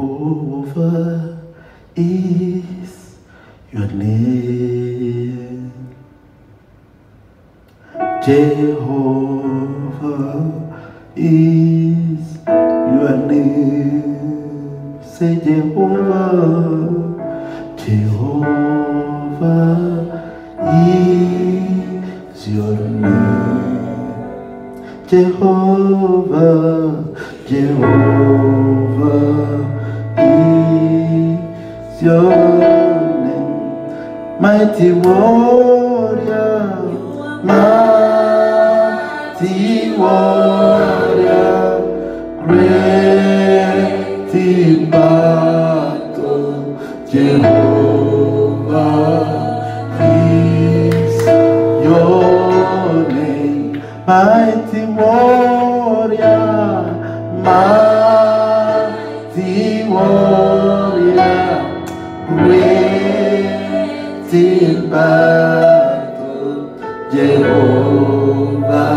Jehovah is your name. Jehovah is your name. Say Jehovah. Jehovah is your name. Jehovah, Jehovah is your name. Mighty warrior, mighty warrior, great in battle. Jehovah is your name. Mighty warrior, mighty warrior, great in battle. Jehovah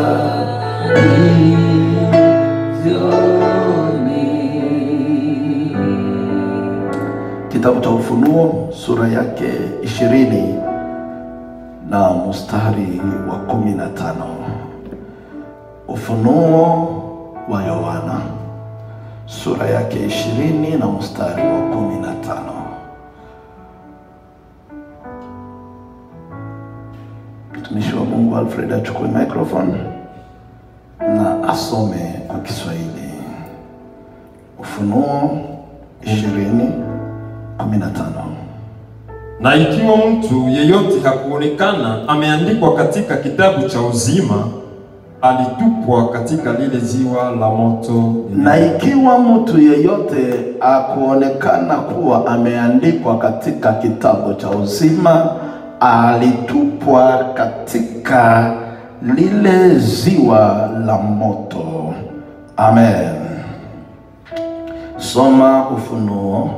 is your name. Kitabu cha Ufunuo sura yake 20 na mstari wa 15. Ufunuo wa Yohana sura yake 20 na mstari wa 15. Mtumishi wa Mungu Alfred achukue microphone na asome kwa Kiswahili. Ufunuo 20:15. Na ikiwa mtu yeyote hakuonekana ameandikwa katika kitabu cha uzima, alitupwa katika lile ziwa la moto. Na ikiwa mtu yeyote hakuonekana kuwa ameandikwa katika kitabu cha uzima, alitupwa katika lile ziwa la moto. Amen. Soma Ufunuo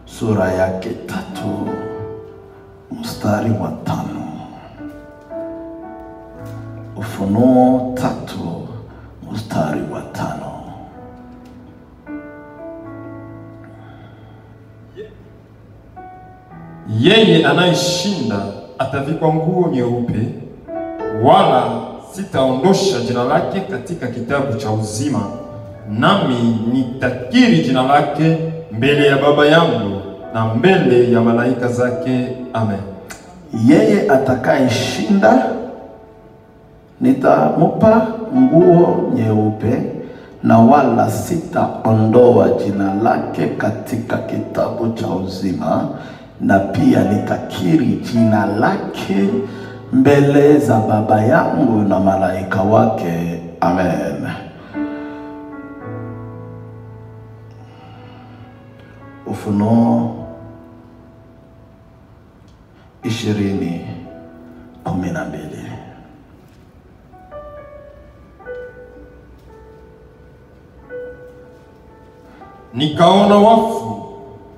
sura yake 3 mstari wa 5. Ufunuo 3 mstari wa 5. Yeye anayeshinda atavikwa nguo nyeupe, wala sitaondosha jina lake katika kitabu cha uzima, nami nitakiri jina lake mbele ya Baba yangu na mbele ya malaika zake. Amen. Yeye atakayeshinda nitamupa nguo nyeupe, na wala sitaondoa jina lake katika kitabu cha uzima, na pia nitakiri jina lake mbele za Baba yangu na malaika wake. Amen. Ufunuo 20:12. Nikaona wafu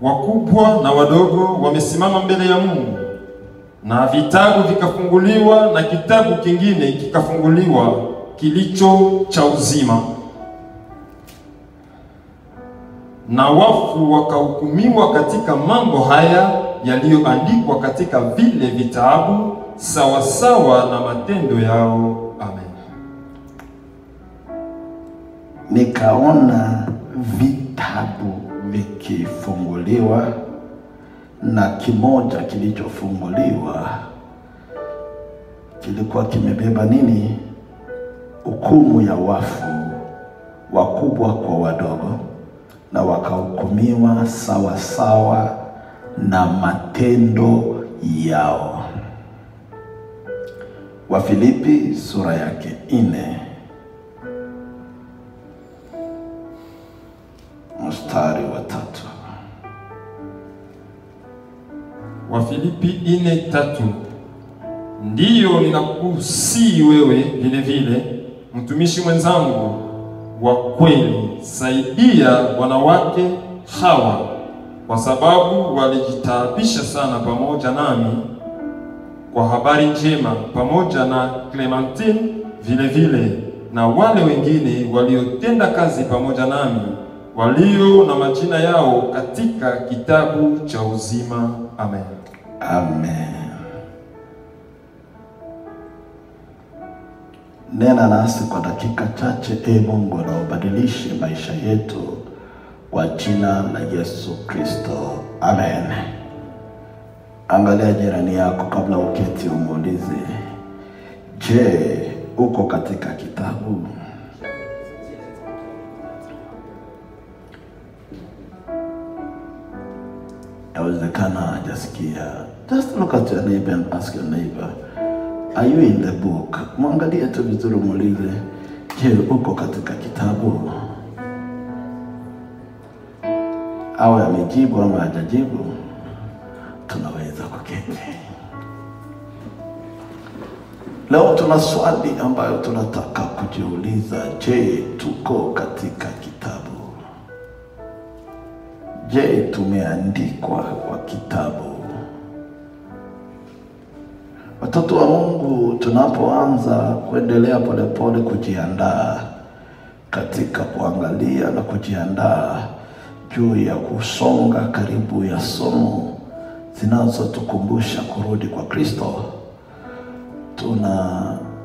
wakubwa na wadogo wamesimama mbele ya Mungu, na vitabu vikafunguliwa, na kitabu kingine kikafunguliwa, kilicho cha uzima. Na wafu wakahukumiwa katika mambo haya yaliyoandikwa katika vile vitabu, sawa sawa na matendo yao. Amen. Nikaona vitabu vikifunguliwa, na kimoja kilichofunguliwa kilikuwa kimebeba nini? Hukumu ya wafu, wakubwa kwa wadogo, na wakahukumiwa sawa sawa na matendo yao. Wafilipi sura yake 4 mstari wa 3. Wafilipi 4:3. Ndiyo ninakusihi wewe vile vile, mtumishi mwenzangu wa kweli, saidia wanawake hawa, kwa sababu walijitaabisha sana pamoja nami kwa habari njema, pamoja na Clementine vile vile, na wale wengine waliotenda kazi pamoja nami, walio na majina yao katika kitabu cha uzima. Amen. Amen. Nena nasi kwa dakika chache, Mungu, na ubadilishe maisha yetu kwa jina la Yesu Kristo. Amen. Angalia jirani yako kabla uketi, umuulize, je, uko katika kitabu? Yawezekana hajasikia. Just look at your neighbor and ask your neighbor, are you in the book? Mwangalie tu vizuri, muulize, je, uko katika kitabu? Awe amejibu ama hajajibu, tunaweza kuketi. Leo tuna swali ambayo tunataka kujiuliza, je, tuko katika kitabu? Je, tumeandikwa kwa kitabu? Watoto wa Mungu, tunapoanza kuendelea polepole kujiandaa katika kuangalia na kujiandaa juu ya kusonga karibu ya somo zinazotukumbusha kurudi kwa Kristo, tuna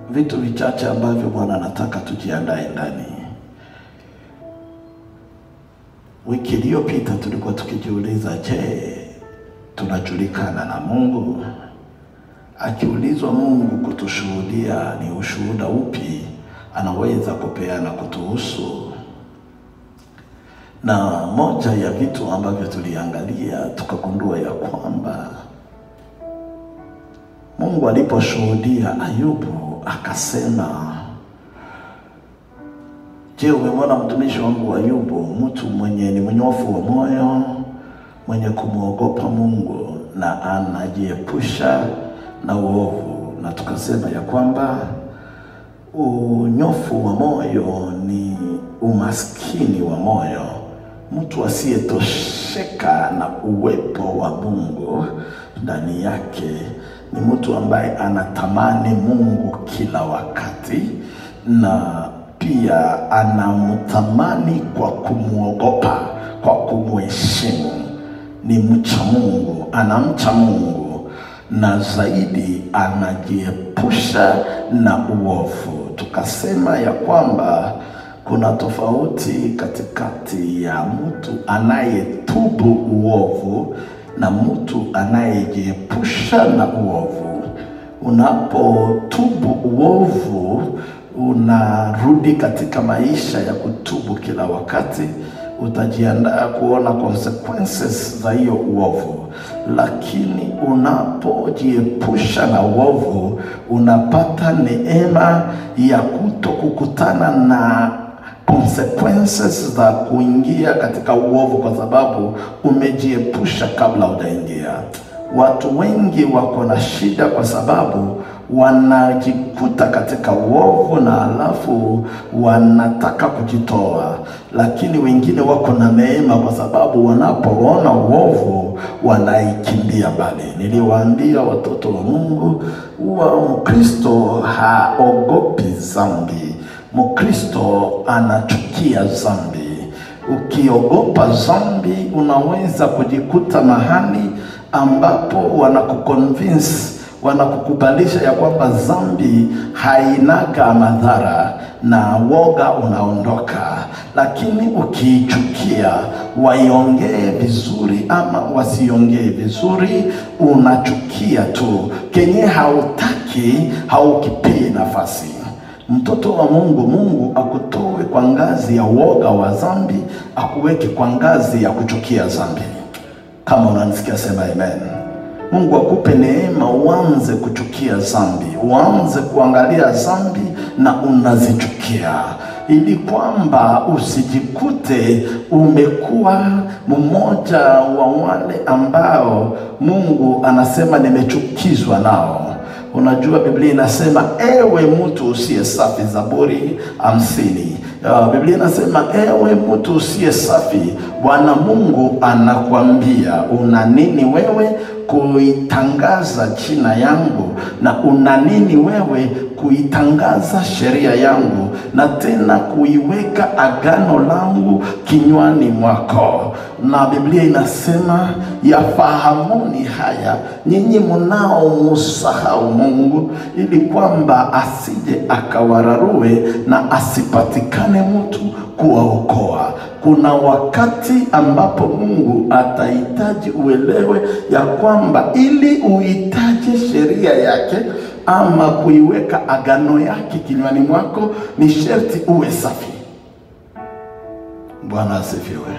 vitu vichache ambavyo Bwana anataka tujiandae ndani. Wiki iliyopita tulikuwa tukijiuliza, je, tunajulikana na Mungu? Akiulizwa Mungu kutushuhudia, ni ushuhuda upi anaweza kupeana kutuhusu? Na moja ya vitu ambavyo tuliangalia, tukagundua ya kwamba Mungu aliposhuhudia Ayubu akasema, je, umemwona mtumishi wangu Ayubu, mtu mwenye ni mnyofu wa moyo, mwenye kumwogopa Mungu na anajiepusha na uovu. Na tukasema ya kwamba unyofu wa moyo ni umaskini wa moyo. Mtu asiyetosheka na uwepo wa Mungu ndani yake ni mtu ambaye anatamani Mungu kila wakati, na pia anamtamani kwa kumwogopa, kwa kumheshimu. Ni mcha Mungu, anamcha Mungu, na zaidi anajiepusha na uovu. Tukasema ya kwamba kuna tofauti katikati ya mtu anayetubu uovu na mtu anayejiepusha na uovu. Unapotubu uovu, unarudi katika maisha ya kutubu kila wakati, utajiandaa kuona consequences za hiyo uovu. Lakini unapojiepusha na uovu, unapata neema ya kutokukutana na consequences za kuingia katika uovu, kwa sababu umejiepusha kabla hujaingia. Watu wengi wako na shida kwa sababu wanajikuta katika uovu na alafu wanataka kujitoa, lakini wengine wako na neema kwa sababu wanapoona uovu wanaikimbia mbali. Niliwaambia watoto wa Mungu, Mkristo haogopi dhambi. Mkristo anachukia dhambi. Ukiogopa dhambi, unaweza kujikuta mahali ambapo wanakuconvince, wanakukubalisha ya kwamba dhambi hainaga madhara na woga unaondoka. Lakini ukiichukia, waiongee vizuri ama wasiongee vizuri, unachukia tu. Kenye hautaki, haukipii nafasi. Mtoto wa Mungu, Mungu akutoe kwa ngazi ya woga wa dhambi, akuweke kwa ngazi ya kuchukia dhambi. Kama unanisikia sema amen. Mungu akupe neema uanze kuchukia dhambi, uanze kuangalia dhambi na unazichukia, ili kwamba usijikute umekuwa mmoja wa wale ambao Mungu anasema nimechukizwa nao. Unajua Biblia inasema ewe mtu usiye safi, Zaburi 50. Biblia inasema ewe mtu usiye safi, Bwana Mungu anakuambia, una nini wewe kuitangaza jina yangu, na una nini wewe kuitangaza sheria yangu na tena kuiweka agano langu kinywani mwako. Na Biblia inasema, yafahamuni haya nyinyi mnaomsahau Mungu, ili kwamba asije akawararue na asipatikane mtu kuwaokoa. Kuna wakati ambapo Mungu atahitaji uelewe ya kwamba ili uhitaji sheria yake ama kuiweka agano yake kinywani mwako, ni sharti uwe safi. Bwana asifiwe.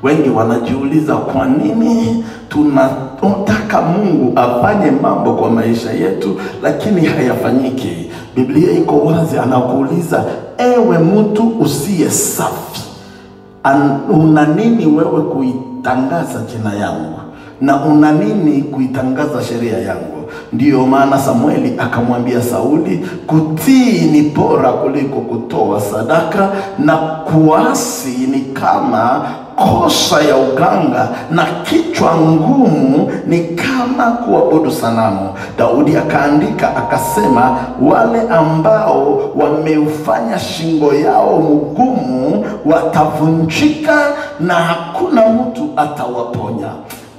Wengi wanajiuliza kwa nini tunataka Mungu afanye mambo kwa maisha yetu lakini hayafanyiki. Biblia iko wazi, anakuuliza, ewe mtu usiye safi, una nini wewe kuitangaza jina yangu? Na una nini kuitangaza sheria yangu? Ndiyo maana Samueli akamwambia Sauli, kutii ni bora kuliko kutoa sadaka, na kuasi ni kama kosa ya uganga, na kichwa ngumu ni kama kuabudu sanamu. Daudi akaandika akasema, wale ambao wameufanya shingo yao mgumu watavunjika na hakuna mtu atawaponya.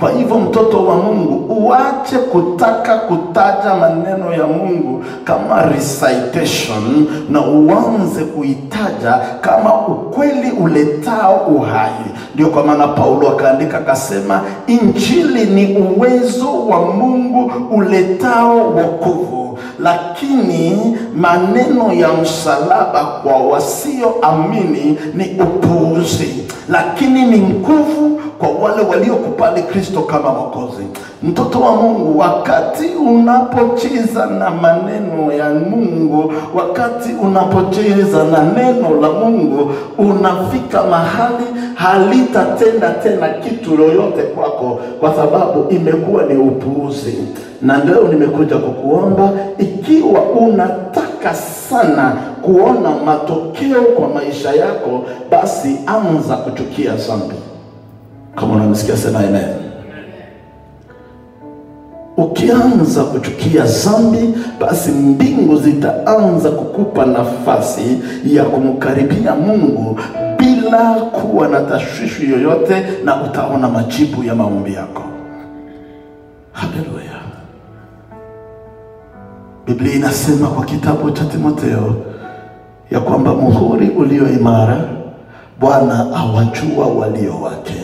Kwa hivyo mtoto wa Mungu, uache kutaka kutaja maneno ya Mungu kama recitation na uanze kuitaja kama ukweli uletao uhai. Ndio kwa maana Paulo akaandika akasema, injili ni uwezo wa Mungu uletao wokovu, lakini maneno ya msalaba kwa wasioamini ni upuuzi, lakini ni nguvu kwa wale waliokubali Kristo kama Mwokozi. Mtoto wa Mungu, wakati unapocheza na maneno ya Mungu, wakati unapocheza na neno la Mungu, unafika mahali halitatenda tena kitu lolote kwako, kwa sababu imekuwa ni upuuzi. Na leo nimekuja kukuomba, ikiwa unataka sana kuona matokeo kwa maisha yako, basi anza kuchukia dhambi. Kama unanisikia sema amen. Ukianza kuchukia dhambi, basi mbingu zitaanza kukupa nafasi ya kumkaribia Mungu bila kuwa na tashwishi yoyote, na utaona majibu ya maombi yako. Haleluya. Biblia inasema kwa kitabu cha Timotheo ya kwamba muhuri ulio imara Bwana awajua walio wake,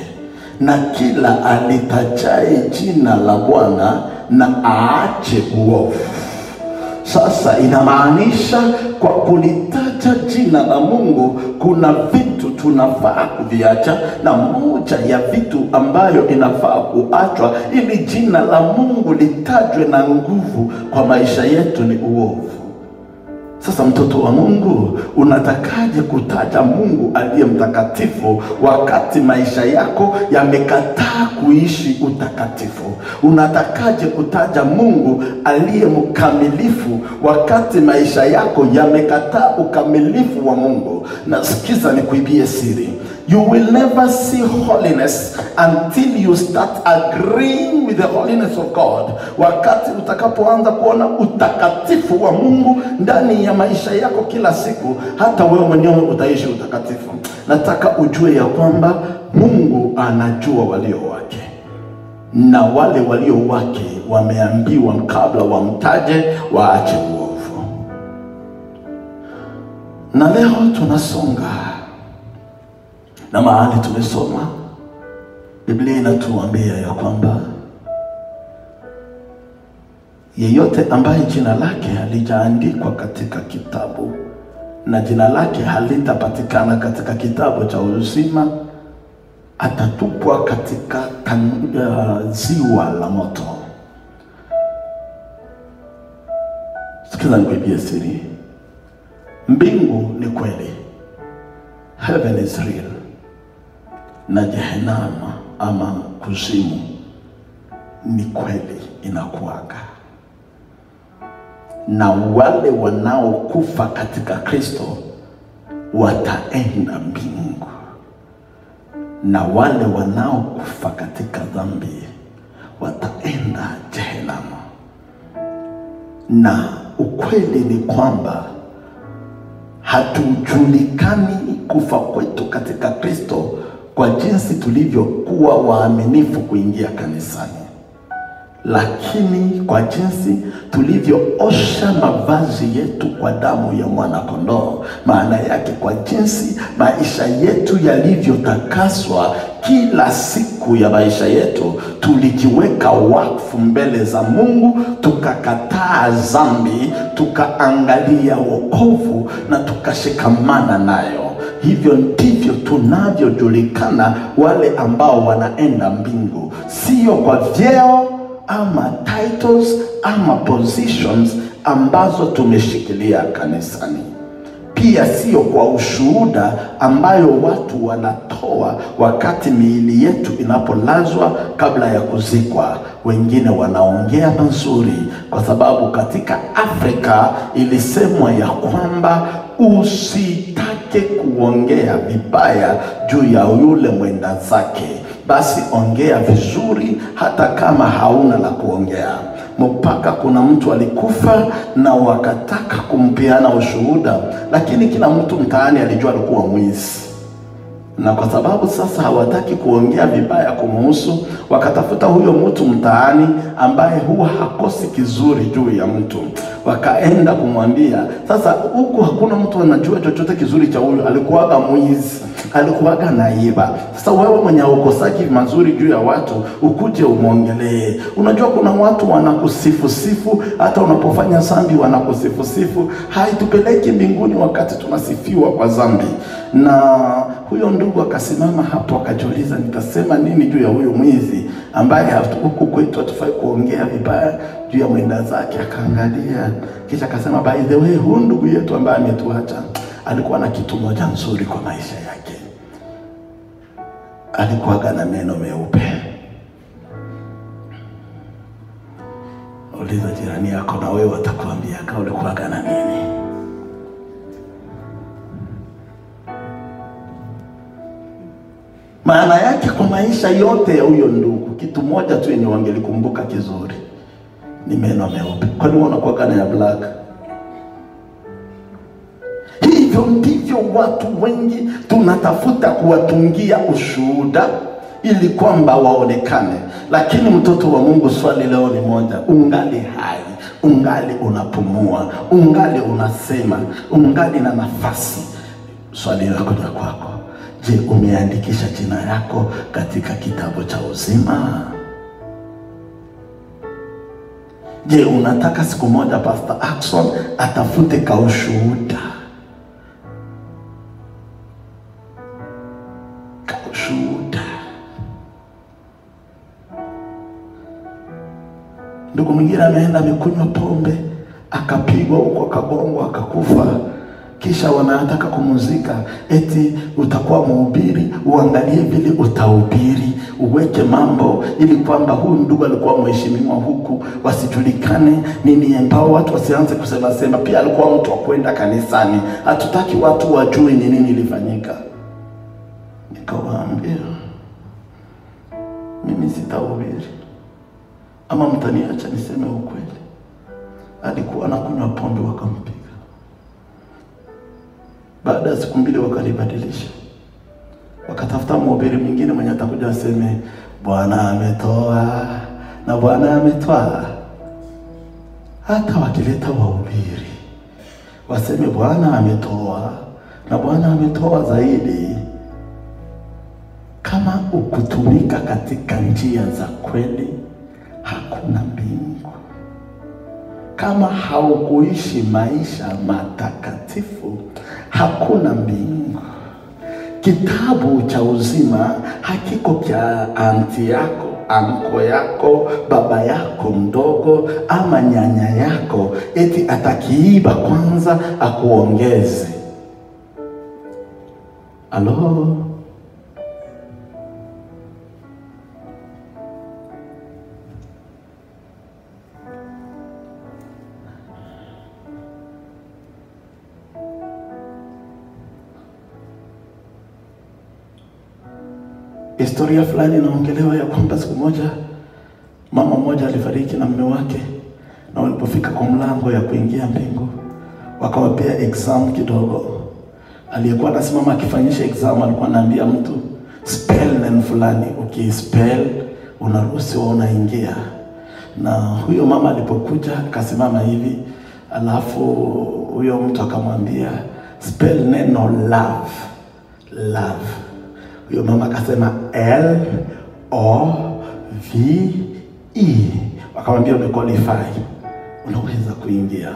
na kila alitajaye jina la Bwana na aache uovu. Sasa inamaanisha kwa kulitaja jina la Mungu kuna vitu tunafaa kuviacha, na moja ya vitu ambayo inafaa kuachwa ili jina la Mungu litajwe na nguvu kwa maisha yetu ni uovu. Sasa mtoto wa Mungu, unatakaje kutaja Mungu aliye mtakatifu wakati maisha yako yamekataa kuishi utakatifu? Unatakaje kutaja Mungu aliye mkamilifu wakati maisha yako yamekataa ukamilifu wa Mungu? Na sikiza nikuibie siri. You will never see holiness until you start agreeing with the holiness of God. Wakati utakapoanza kuona utakatifu wa Mungu ndani ya maisha yako kila siku, hata wewe mwenyewe utaishi utakatifu. Nataka ujue ya kwamba Mungu anajua walio wake, na wale walio wake wameambiwa kabla wamtaje waache uovu. Na leo tunasonga na mahali tumesoma, Biblia inatuambia ya kwamba yeyote ambaye jina lake halijaandikwa katika kitabu na jina lake halitapatikana katika kitabu cha uzima, atatupwa katika ziwa la moto. Sikiza nikuibie siri. Mbingu ni kweli, heaven is real, na jehanamu ama kuzimu ni kweli inakuaga. Na wale wanaokufa katika Kristo wataenda mbingu, na wale wanaokufa katika dhambi wataenda jehanamu. na ukweli ni kwamba hatujulikani kufa kwetu katika Kristo kwa jinsi tulivyokuwa waaminifu kuingia kanisani, lakini kwa jinsi tulivyoosha mavazi yetu kwa damu ya mwana kondoo. Maana yake kwa jinsi maisha yetu yalivyotakaswa kila siku ya maisha yetu, tulijiweka wakfu mbele za Mungu, tukakataa dhambi, tukaangalia wokovu na tukashikamana nayo. Hivyo ndivyo tunavyojulikana wale ambao wanaenda mbingu, sio kwa vyeo ama titles ama positions ambazo tumeshikilia kanisani, pia sio kwa ushuhuda ambayo watu wanatoa wakati miili yetu inapolazwa kabla ya kuzikwa. Wengine wanaongea mazuri, kwa sababu katika Afrika ilisemwa ya kwamba usitake kuongea vibaya juu ya yule mwenda zake, basi ongea vizuri hata kama hauna la kuongea. Mpaka kuna mtu alikufa na wakataka kumpeana ushuhuda, lakini kila mtu mtaani alijua alikuwa mwizi, na kwa sababu sasa hawataki kuongea vibaya kumuhusu, wakatafuta huyo mtu mtaani ambaye huwa hakosi kizuri juu ya mtu, wakaenda kumwambia. Sasa huku hakuna mtu anajua chochote kizuri cha huyo, alikuwaga mwizi, alikuwaga naiba. Sasa wewe mwenye ukosaji mazuri juu ya watu ukuje umwongelee. Unajua kuna watu wanakusifu, hata unapofanya dhambi wanakusifu. Haitupeleki mbinguni wakati tunasifiwa kwa dhambi. Na huyo ndugu akasimama hapo akajiuliza, nitasema nini juu ya huyo mwizi ambaye huku kwetu hatufai kuongea vibaya juu ya mwenda zake. Akaangalia kisha akasema, by the way, huyu ndugu yetu ambaye ametuacha alikuwa na kitu moja nzuri kwa maisha yake. Alikuwa na meno meupe. Uliza jirani yako na wewe atakwambia kama ulikuwa na nini. Maana yake kwa maisha yote ya huyo ndugu, kitu moja tu yenye wangelikumbuka kizuri ni meno meupe. Kwa nini unakuwa kana ya black? Hivyo ndivyo watu wengi tunatafuta kuwatungia ushuhuda ili kwamba waonekane. Lakini mtoto wa Mungu, swali leo ni moja: ungali hai, ungali unapumua, ungali unasema, ungali na nafasi. Swali lako ni kwako. Je, umeandikisha jina yako katika kitabu cha uzima? Je, unataka siku moja Pastor Ackson atafute kaushuhuda? Kaushuhuda. Ndugu mwingine ameenda amekunywa pombe, akapigwa huko, akagongwa, akakufa. Kisha wanataka kumuzika, eti utakuwa mhubiri, uangalie vile utahubiri, uweke mambo ili kwamba huyu ndugu alikuwa mheshimiwa huku, wasijulikane nini, ambao watu wasianze kusema. Pia alikuwa mtu wa kwenda kanisani, hatutaki watu wajue ni nini ilifanyika. Nikawaambia, mimi sitahubiri, ama mtaniacha niseme ukweli. Alikuwa anakunywa pombe, wakampiga. Baada ya siku mbili wakalibadilisha, wakatafuta mhubiri mwingine mwenye atakuja aseme Bwana ametoa na Bwana ametoa. Hata wakileta wahubiri waseme Bwana ametoa na Bwana ametoa zaidi, kama ukutumika katika njia za kweli, hakuna mbingu. Kama haukuishi maisha matakatifu, hakuna mbingu. Kitabu cha uzima hakiko kia anti yako, anko yako, baba yako mdogo ama nyanya yako eti atakiiba kwanza akuongeze. Alo? Historia fulani inaongelewa ya kwamba siku moja mama mmoja alifariki na mume wake, Na walipofika kwa mlango ya kuingia mbingu, wakawapea exam kidogo. Aliyekuwa anasimama akifanyisha exam alikuwa anaambia mtu spell neno fulani, ukispell unaruhusiwa unaingia. Na huyo mama alipokuja akasimama hivi, alafu huyo mtu akamwambia spell neno love. Love. Huyo mama akasema L-O-V-E. Wakamwambia umequalify, unaweza kuingia.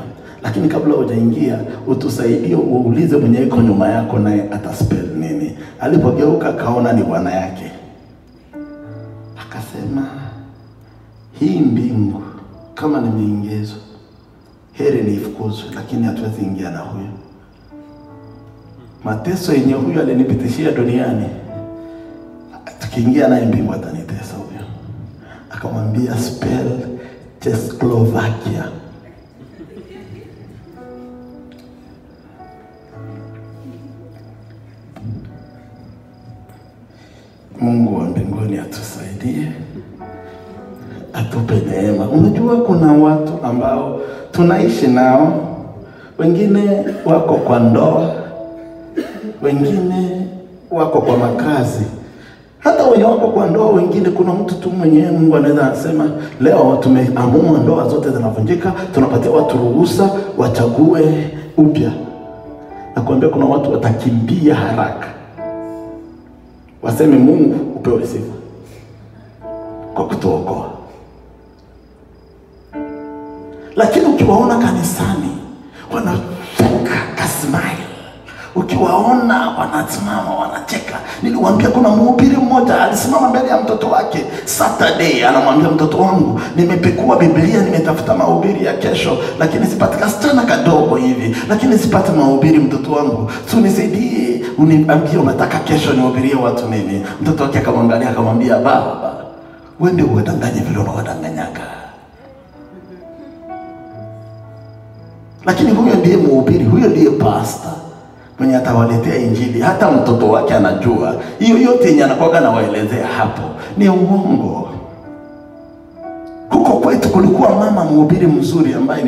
Lakini kabla hujaingia utusaidie uulize mwenye yuko nyuma yako naye ataspell nini. Alipogeuka akaona ni bwana yake. Akasema hii mbingu kama nimeingizwa, heri niifukuzwe, lakini hatuwezi ingia na huyo. Mateso yenye huyo alinipitishia duniani, tukiingia naye mbingu atanitesa huyo. Akamwambia spell Czechoslovakia. Mungu wa mbinguni atusaidie, atupe neema. Unajua kuna watu ambao tunaishi nao, wengine wako kwa ndoa, wengine wako kwa makazi. Hata wenye wako kwa ndoa, wengine kuna mtu tu mwenyewe Mungu anaweza asema leo tumeamua ndoa zote zinavunjika, tunapatia watu ruhusa wachague upya. Na kuambia kuna watu watakimbia haraka, waseme Mungu upewe sifa kwa kutuokoa. Lakini ukiwaona kanisani wanacheka kasmile, ukiwaona wanasimama wanacheka. Niliwaambia kuna mhubiri mmoja alisimama mbele ya mtoto wake Saturday, anamwambia mtoto wangu, nimepekua Biblia, nimetafuta mahubiri ya kesho, lakini sipati. Kasichana kadogo hivi, lakini sipati mahubiri. Mtoto wangu, so nisaidie, uniambie unataka kesho nihubirie watu nini? Mtoto wake akamwangalia akamwambia, baba, wewe ndio uwadanganye vile unawadanganyaka. Lakini huyo ndiye mhubiri, huyo ndiye pastor mwenye atawaletea injili. Hata mtoto wake anajua hiyo yote yenye anakuwa na waelezea hapo ni uongo. Huko kwetu kulikuwa mama mhubiri mzuri ambaye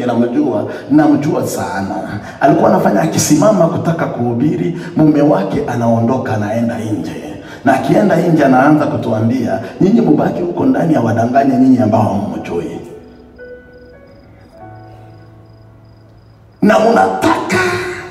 namjua sana. Alikuwa anafanya akisimama kutaka kuhubiri, mume wake anaondoka anaenda nje. Na akienda nje anaanza kutuambia, nyinyi mubaki huko ndani ya wadanganye nyinyi ambao hamjui. Na unataka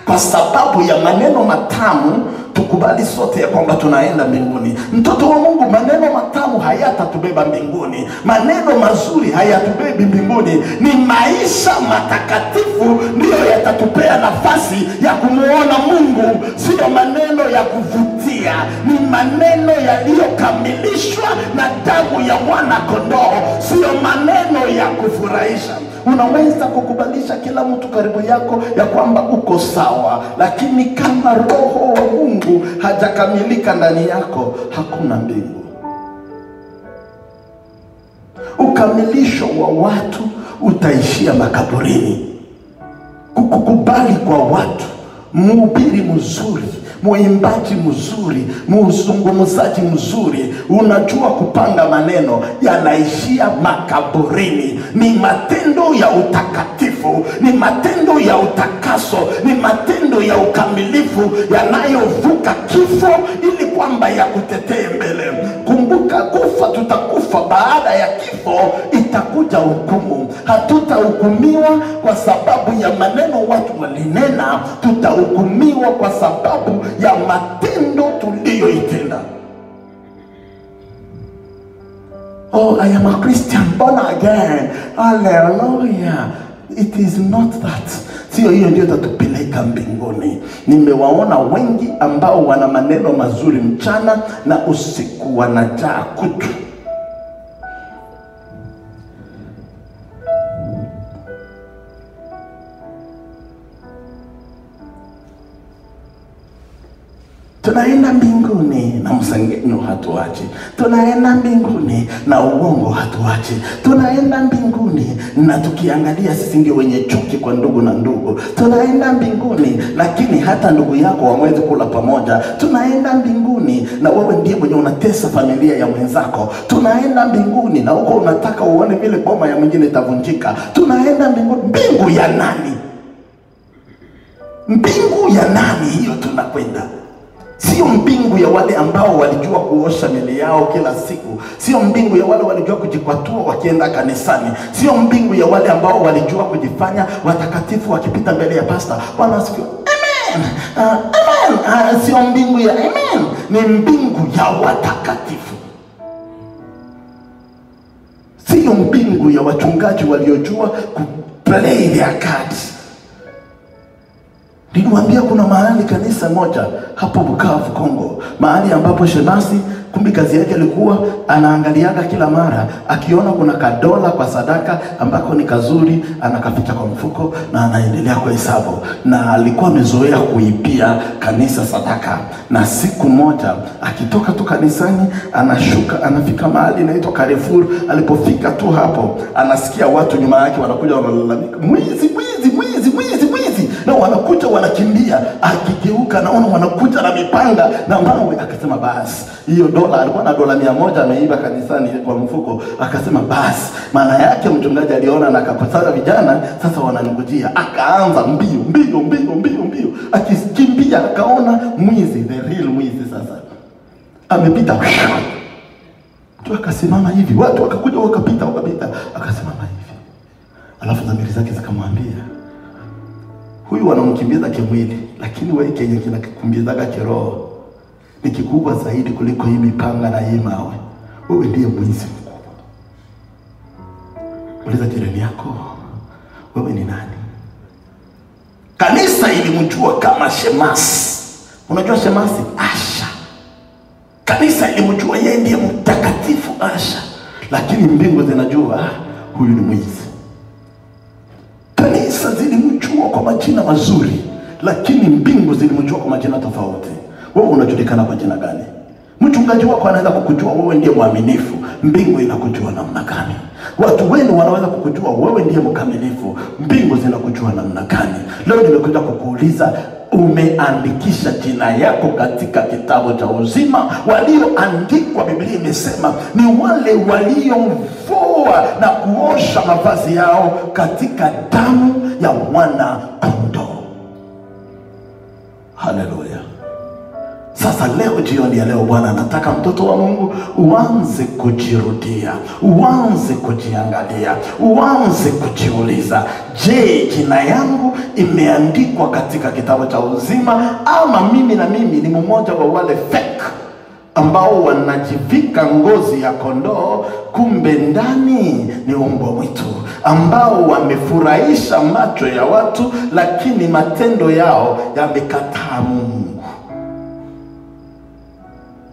kwa sababu ya maneno matamu tukubali sote ya kwamba tunaenda mbinguni. Mtoto wa Mungu, maneno matamu hayatatubeba mbinguni. Maneno mazuri hayatubebi mbinguni. Ni maisha matakatifu ndiyo yatatupea nafasi ya kumuona Mungu. Sio maneno ya kuvutia, ni maneno yaliyokamilishwa na damu ya mwana kondoo. Sio maneno ya kufurahisha. Unaweza kukubalisha kila mtu karibu yako ya kwamba uko sawa, lakini kama roho wa Mungu hajakamilika ndani yako, hakuna mbingu. Ukamilisho wa watu utaishia makaburini. Kukubali kwa watu, mhubiri mzuri, mwimbaji mzuri, mzungumzaji mzuri, unajua kupanga maneno, yanaishia makaburini. Ni matendo ya utakatifu, ni matendo ya utakaso, ni matendo ya ukamilifu yanayovuka kifo ili kwamba ya kutetee mbele. Kumbuka, kufa tutakufa, baada ya kifo itakuja hukumu. Hatutahukumiwa kwa sababu ya maneno watu walinena, tutahukumiwa kwa sababu ya matendo tuliyoitenda. Oh, I am a Christian, born again. Hallelujah. It is not that. Sio hiyo ndio itatupeleka mbinguni. Nimewaona wengi ambao wana maneno mazuri mchana na usiku wanajaa kutu. Tunaenda mbinguni na na msengenyo hatuachi. Tunaenda mbinguni na uongo hatuachi. Tunaenda mbinguni na tukiangalia sisi ndio wenye chuki kwa ndugu na ndugu. Tunaenda mbinguni lakini hata ndugu yako hawezi kula pamoja. Tunaenda mbinguni na wewe ndiye mwenye unatesa familia ya mwenzako. Tunaenda mbinguni na uko unataka uone vile boma ya mwingine itavunjika. Tunaenda mbinguni. Mbingu ya nani? Mbingu ya nani hiyo tunakwenda? Sio mbingu ya wale ambao walijua kuosha mili yao kila siku. Sio mbingu ya wale walijua kujikwatua wakienda kanisani. Sio mbingu ya wale ambao walijua kujifanya watakatifu wakipita mbele ya pasta. Bwana asifiwe. Amen. Amen. Sio mbingu ya amen. Ni mbingu ya watakatifu. Sio mbingu ya wachungaji waliojua kuplay their cards. Niliwaambia kuna mahali kanisa moja hapo Bukavu Kongo, mahali ambapo shemasi kumbi kazi yake ilikuwa anaangaliaga kila mara, akiona kuna kadola kwa sadaka ambako ni kazuri, anakaficha kwa mfuko na anaendelea kwa hesabu. Na alikuwa amezoea kuipia kanisa sadaka. Na siku moja akitoka tu kanisani anashuka, anafika mahali inaitwa Carrefour. Alipofika tu hapo anasikia watu nyuma yake wanakuja wanalalamika, mwizi mwizi mwizi mwizi mwizi, na wanakuja wanakimbia. Akigeuka naona wanakuja na mipanga na mawe. Akasema basi hiyo dola, alikuwa na dola 100 ameiba kanisani kwa mfuko. Akasema basi, maana yake mchungaji aliona na akakusanya vijana, sasa wananingojea. Akaanza mbio mbio mbio mbio mbio, akikimbia akaona mwizi, the real mwizi sasa amepita. Tu akasimama hivi, watu wakakuja wakapita, akasimama hivi. Alafu dhamiri zake zikamwambia, huyu wanamkimbiza kimwili, lakini wewe kenye kinakukimbizaga kiroho ni kikubwa zaidi kuliko hii mipanga na hii mawe. Wewe ndiye mwizi mkubwa. Uliza jirani yako, wewe ni nani? Kanisa ilimjua kama shemasi. Unajua shemasi? Asha. Kanisa ilimjua yeye ndiye mtakatifu Asha, lakini mbingu zinajua huyu ni mwizi. Kanisa zilimjua kwa majina mazuri, lakini mbingu zilimjua kwa majina tofauti. Wewe unajulikana kwa jina gani? Mchungaji wako anaweza kukujua wewe ndiye mwaminifu, mbingu inakujua namna gani? Watu wenu wanaweza kukujua wewe ndiye mkamilifu, mbingu zinakujua namna gani? Leo nimekuja kukuuliza, umeandikisha jina yako katika kitabu cha uzima? Walioandikwa, Biblia imesema, ni wale waliomvua na kuosha mavazi yao katika damu ya mwana kondoo. Haleluya. Sasa leo jioni ya leo Bwana anataka mtoto wa Mungu uanze kujirudia, uanze kujiangalia, uanze kujiuliza, je, jina yangu imeandikwa katika kitabu cha uzima, ama mimi ni mmoja wa wale fake ambao wanajivika ngozi ya kondoo, kumbe ndani ni mbwa mwitu, ambao wamefurahisha macho ya watu lakini matendo yao yamekataa Mungu.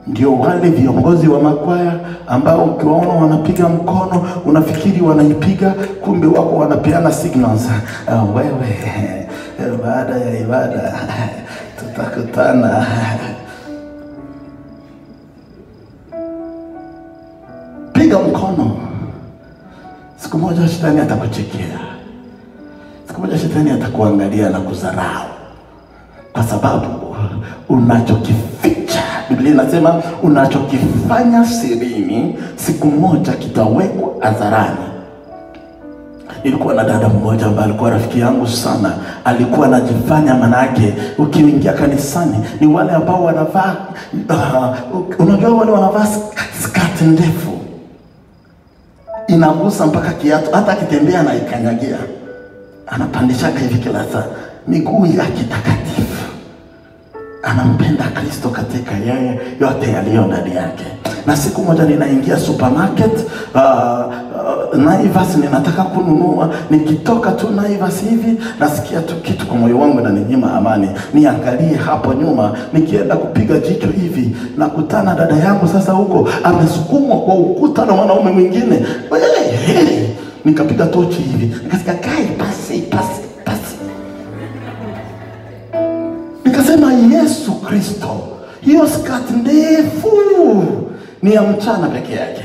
Ndio wale viongozi wa makwaya ambao ukiwaona wanapiga mkono unafikiri wanaipiga, kumbe wako wanapeana signals. Wewe baada ya ibada tutakutana. Piga mkono. Siku moja shetani atakuchekea. Siku moja shetani atakuangalia na kudharau, kwa sababu unachokificha, Biblia inasema unachokifanya sirini siku moja kitawekwa hadharani. Nilikuwa na dada mmoja ambaye alikuwa rafiki yangu sana. Alikuwa anajifanya, manake ukiingia kanisani ni wale ambao wanavaa unajua wale wanavaa skati ndefu inagusa mpaka kiatu, hata akitembea na ikanyagia anapandisha hivi kila saa, miguu ya kitakatifu. Anampenda Kristo katika yeye yote yaliyo ndani yake. Na siku moja ninaingia supermarket Naivas, ninataka kununua. Nikitoka tu Naivas hivi nasikia tu kitu kwa moyo wangu na ninyima amani. Niangalie hapo nyuma, nikienda kupiga jicho hivi nakutana dada yangu sasa huko amesukumwa kwa ukuta na mwanaume mwingine. Nikapiga tochi hivi, nikasikia kai pasi. Nikasema Yesu Kristo, Hiyo skati ndefu ni ya mchana peke yake.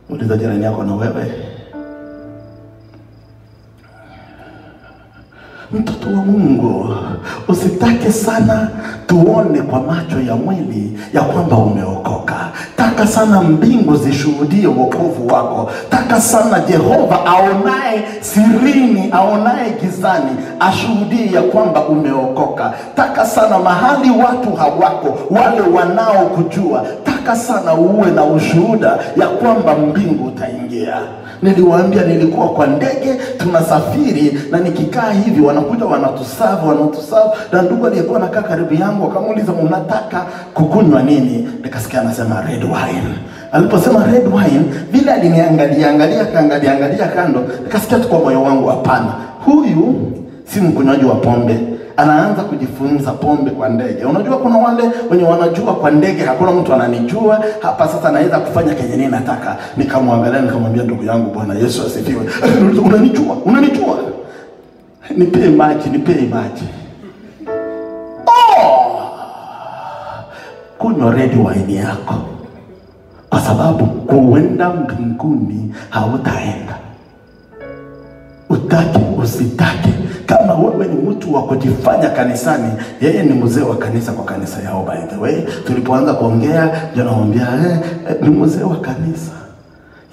Uliza jirani yako, na wewe mtoto wa Mungu, usitake sana tuone kwa macho ya mwili ya kwamba umeokoka. Taka sana mbingu zishuhudie wokovu wako. Taka sana Jehova aonaye sirini, aonaye gizani, ashuhudie ya kwamba umeokoka. Taka sana mahali watu hawako, wale wanaokujua, taka sana uwe na ushuhuda ya kwamba mbingu utaingia. Niliwaambia nilikuwa kwa ndege tunasafiri, na nikikaa hivi wanakuja wanatusavu. Na ndugu aliyekuwa anakaa karibu yangu akamuuliza, "Unataka kukunywa nini?" Nikasikia anasema red wine. Aliposema red wine, vile aliniangalia kando, nikasikia tu kwa moyo wangu, hapana, huyu si mkunywaji wa pombe. Anaanza kujifunza pombe kwa ndege. Unajua kuna wale wenye wanajua kwa ndege, hakuna mtu ananijua hapa, sasa naweza kufanya kenye nini nataka. Nikamwangalia nikamwambia, "Ndugu yangu, Bwana Yesu asifiwe." Unanijua? Nipe maji. Kunywa red wine yako, kwa sababu kuenda mbinguni hautaenda. Utake usitake. Kama wewe ni mtu wa kujifanya kanisani, yeye ni mzee wa kanisa kwa kanisa yao. By the way, tulipoanza kuongea ndio naambia ni mzee wa kanisa.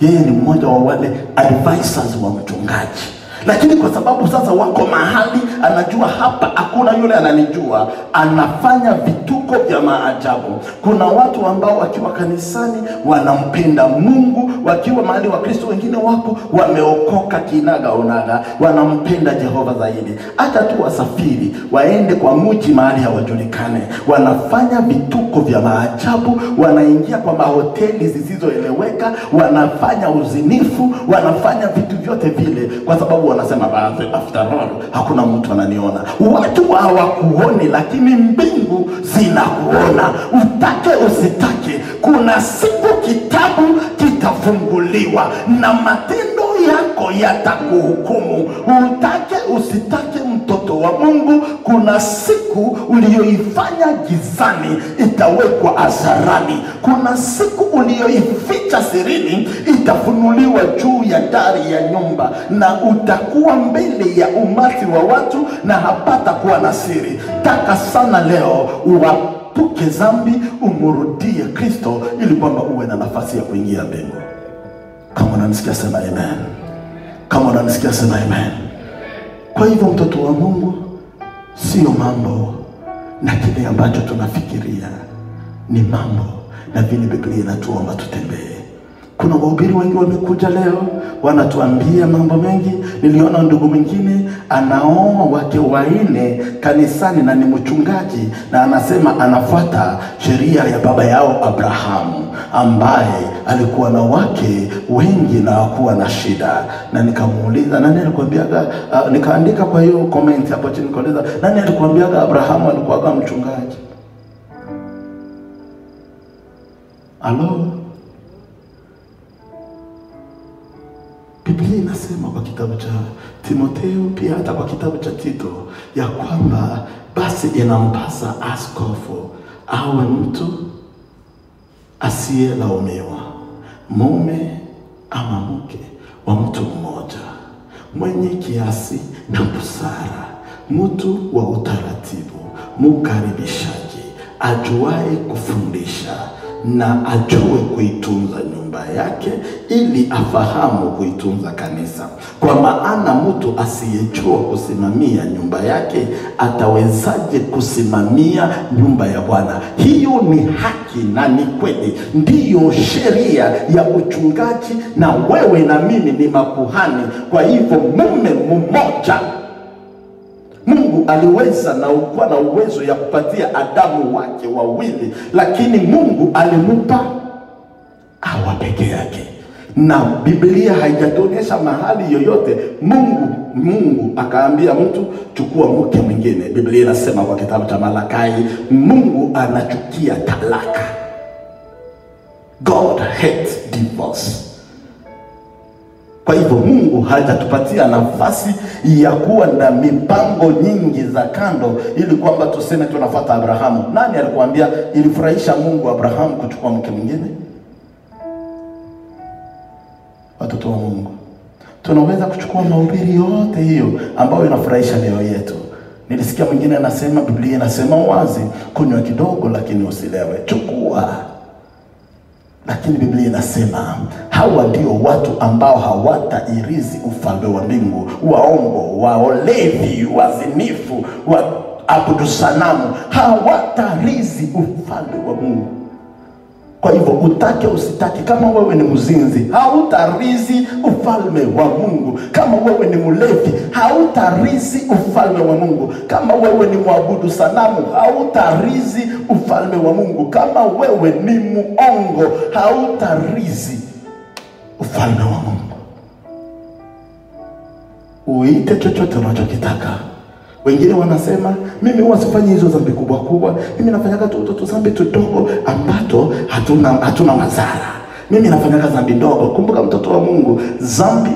Yeye ni mmoja wa wale advisors wa mchungaji. Lakini kwa sababu sasa wako mahali anajua hapa hakuna yule ananijua, anafanya vituko vya maajabu. Kuna watu ambao wakiwa kanisani wanampenda Mungu, wakiwa mahali wa Kristo wengine wako wameokoka kinaga onaga, wanampenda Jehova zaidi. Hata tu wasafiri waende kwa mji mahali hawajulikane, wanafanya vituko vya maajabu, wanaingia kwa mahoteli zisizoeleweka, wanafanya uzinifu, wanafanya vitu vyote vile kwa sababu wanasema after all hakuna mtu ananiona. Watu hawakuoni, lakini mbingu zinakuona. Utake usitake, kuna siku kitabu kitafunguliwa na matendo yako yatakuhukumu. Utake usitake, mtoto wa Mungu, kuna siku uliyoifanya gizani itawekwa hadharani. Kuna siku uliyoificha sirini itafunuliwa juu ya dari ya nyumba, na utakuwa mbele ya umati wa watu na hapata kuwa na siri. Taka sana leo uwapuke dhambi, umrudie Kristo ili kwamba uwe na nafasi ya kuingia mbingu. Kama unanisikia sema amen. Kama unanisikia sema amen. Kwa hivyo mtoto wa Mungu, sio mambo na kile ambacho tunafikiria, ni mambo na vile Biblia inatuomba tutembee. Kuna wahubiri wengi wamekuja leo wanatuambia mambo mengi. Niliona ndugu mwingine anaoa wake 4 kanisani na ni mchungaji, na anasema anafuata sheria ya baba yao Abrahamu ambaye alikuwa na wake wengi na hakuwa na shida. Na nikamuuliza, nani alikwambiaga? Nikaandika kwa hiyo comment hapo chini, nikauliza, nani alikwambiaga Abrahamu alikuwa mchungaji? Alo? Biblia inasema kwa kitabu cha Timotheo, pia hata kwa kitabu cha Tito, ya kwamba basi inampasa askofu awe mtu asiyelaumiwa, mume ama mke wa mtu mmoja, mwenye kiasi na busara, mtu wa utaratibu, mkaribishaji, ajuaye kufundisha na ajue kuitunza nyumba yake, ili afahamu kuitunza kanisa. Kwa maana mtu asiyejua kusimamia nyumba yake atawezaje kusimamia nyumba ya Bwana? Hiyo ni haki na ni kweli, ndiyo sheria ya uchungaji, na wewe na mimi ni makuhani. Kwa hivyo mume mmoja, Mungu aliweza na ukuwa na uwezo ya kupatia Adamu wake 2, lakini Mungu alimupa Hawa peke yake. Na Biblia haijatuonyesha mahali yoyote Mungu akaambia mtu chukua mke mwingine. Biblia inasema kwa kitabu cha Malakai, Mungu anachukia talaka. God hates divorce. Kwa hivyo Mungu hajatupatia nafasi ya kuwa na mipango nyingi za kando ili kwamba tuseme tunafuata Abrahamu. Nani alikuambia ilifurahisha Mungu Abrahamu kuchukua mke mwingine? Watoto wa Mungu, tunaweza kuchukua mahubiri yote hiyo ambayo inafurahisha mioyo yetu. Nilisikia mwingine anasema, Biblia inasema wazi, kunywa kidogo lakini usilewe. Chukua. Lakini Biblia inasema hawa ndio watu ambao hawatairithi ufalme wa mbingu: waongo, waolevi, wazinifu, waabudu sanamu. Hawatarithi ufalme wa Mungu. Kwa hivyo utake usitake, kama wewe ni mzinzi, hautarithi ufalme wa Mungu. Kama wewe ni mlevi, hautarithi ufalme wa Mungu. Kama wewe ni mwabudu sanamu, hautarithi ufalme wa Mungu. Kama wewe ni muongo, hautarithi ufalme wa Mungu. Uite chochote unachokitaka. Wengine wanasema, mimi huwa sifanyi hizo dhambi kubwa kubwa, mimi nafanyaga tu dhambi tudogo ambato hatuna madhara. Mimi nafanyaga dhambi ndogo. Kumbuka mtoto wa Mungu, dhambi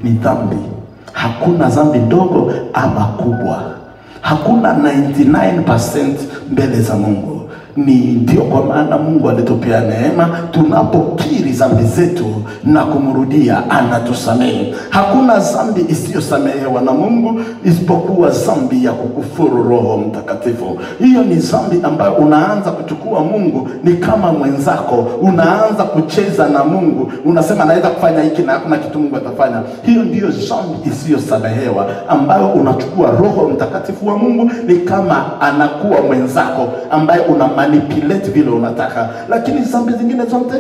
ni dhambi. Hakuna dhambi ndogo ama kubwa. Hakuna 99% mbele za Mungu. Ndio kwa maana Mungu alitupia neema, tunapokiri dhambi zetu na kumrudia anatusamehe. Hakuna dhambi isiyosamehewa na Mungu isipokuwa dhambi ya kukufuru Roho Mtakatifu. Hiyo ni dhambi ambayo unaanza kuchukua Mungu ni kama mwenzako, unaanza kucheza na Mungu, unasema naweza kufanya hiki na hakuna kitu Mungu atafanya. Hiyo ndio dhambi isiyosamehewa, ambayo unachukua Roho Mtakatifu wa Mungu ni kama anakuwa mwenzako ambaye una manipulate vile unataka. Lakini dhambi zingine zote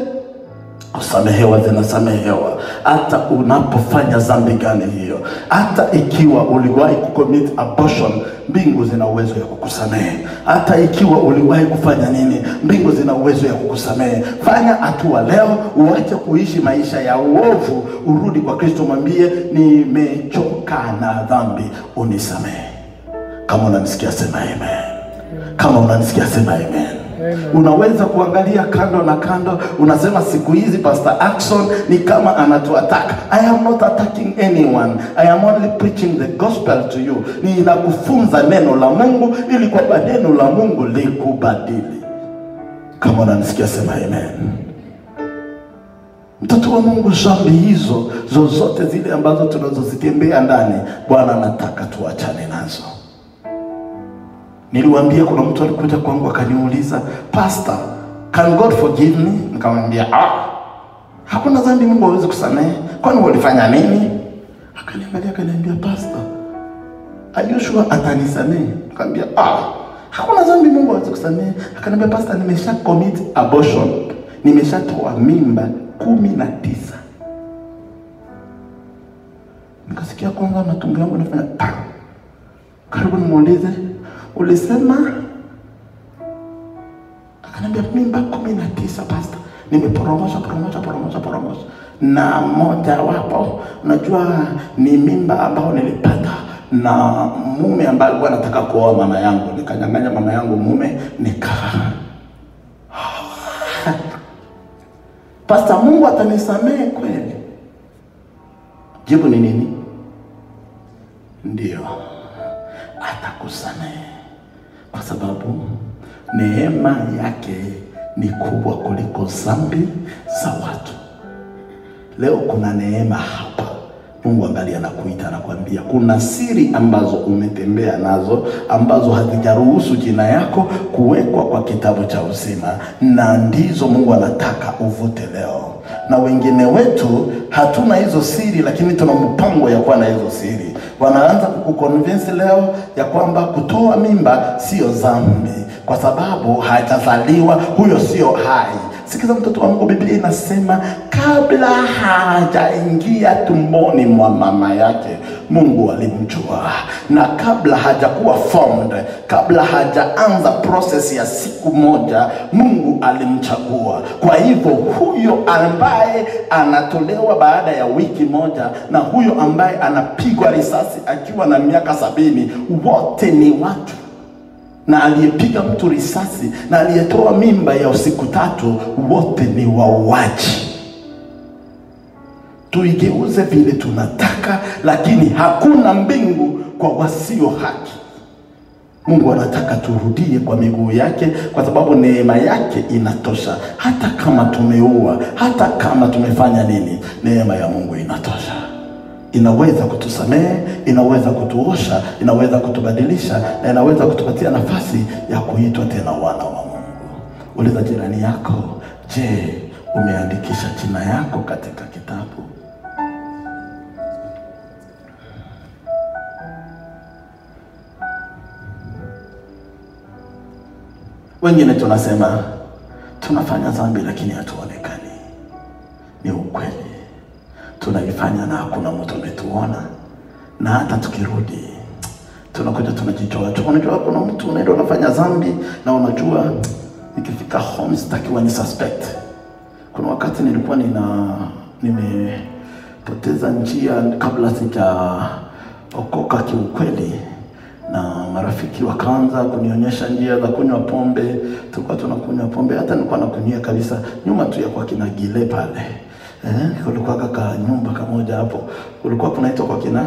kusamehewa, zinasamehewa. Hata unapofanya dhambi gani hiyo, hata ikiwa uliwahi kucommit abortion, mbingu zina uwezo ya kukusamehe. Hata ikiwa uliwahi kufanya nini, mbingu zina uwezo ya kukusamehe. Fanya hatua leo, uache kuishi maisha ya uovu, urudi kwa Kristo, mwambie nimechoka na dhambi, unisamehe. Kama unanisikia sema amen. Kama unanisikia sema amen. Amen. Unaweza kuangalia kando na kando, unasema siku hizi Pastor Ackson ni kama anatuattack. I am not attacking anyone. I am only preaching the gospel to you. Ninakufunza neno la Mungu ili kwamba neno la Mungu likubadili. Kama unanisikia sema amen. Mtoto wa Mungu, dhambi hizo zozote zile ambazo tunazozitembea ndani, Bwana anataka tuachane nazo. Niliwaambia kuna mtu alikuja kwangu akaniuliza, Pastor, can God forgive me? Nikamwambia, hakuna dhambi Mungu hawezi kusamehe. Kwani ulifanya nini? Akaniangalia akaniambia, Pastor, are you sure atanisamehe? Nikamwambia, hakuna dhambi Mungu hawezi kusamehe. Akaniambia, Pastor, nimesha commit abortion. Nimeshatoa mimba 19. Nikasikia kwanza matumbo yangu yanafanya karibu nimuulize, ulisema? Akaniambia mimba 19 Pastor. Nimeporomosha. Na moja wapo, najua ni mimba ambao nilipata na mume ambaye alikuwa anataka kuoa mama yangu. Nikanyang'anya mama yangu mume, Pastor, Mungu atanisamehe kweli? Jibu ni nini? Ndio, atakusamehe. Kwa sababu neema yake ni kubwa kuliko dhambi za watu. Leo kuna neema hapa. Mungu angalia na kuita na kuambia, kuna siri ambazo umetembea nazo ambazo hazijaruhusu jina yako kuwekwa kwa kitabu cha uzima, na ndizo Mungu anataka uvute leo. Na wengine wetu hatuna hizo siri, lakini tuna mpango ya kuwa na hizo siri. Wanaanza kukuconvince leo ya kwamba kutoa mimba sio dhambi kwa sababu hajazaliwa, huyo sio hai. Sikiza mtoto wa Mungu, Biblia inasema kabla hajaingia tumboni mwa mama yake Mungu alimjua, na kabla hajakuwa formed, kabla hajaanza process ya siku moja, Mungu alimchagua. Kwa hivyo huyo ambaye anatolewa baada ya wiki moja na huyo ambaye anapigwa risasi akiwa na miaka 70, wote ni watu. Na aliyepiga mtu risasi na aliyetoa mimba ya usiku 3, wote ni wauaji. tuigeuze vile tunataka, lakini hakuna mbingu kwa wasio haki. Mungu anataka turudie kwa miguu yake, kwa sababu neema yake inatosha. Hata kama tumeua, hata kama tumefanya nini, neema ya Mungu inatosha. Inaweza kutusamehe, inaweza kutuosha, inaweza kutubadilisha, na inaweza kutupatia nafasi ya kuitwa tena wana wa Mungu. Uliza jirani yako, je, umeandikisha jina yako katika kitabu? Wengine tunasema tunafanya dhambi lakini hatuonekani. Ni ukweli. Tunaifanya na hakuna mtu ametuona, na hata tukirudi tunakuja tunajichoa. Unajua kuna mtu unaenda unafanya dhambi na unajua nikifika home sitakiwa ni suspect. Kuna wakati nilikuwa nimepoteza njia kabla sijaokoka kiukweli, na marafiki wakaanza kunionyesha njia za kunywa pombe. Tulikuwa tunakunywa pombe, hata nilikuwa nakunywa kabisa nyuma tu ya kwa kina Gile pale. Kulikuwa kaka nyumba kamoja hapo, kulikuwa kunaitwa kwa kina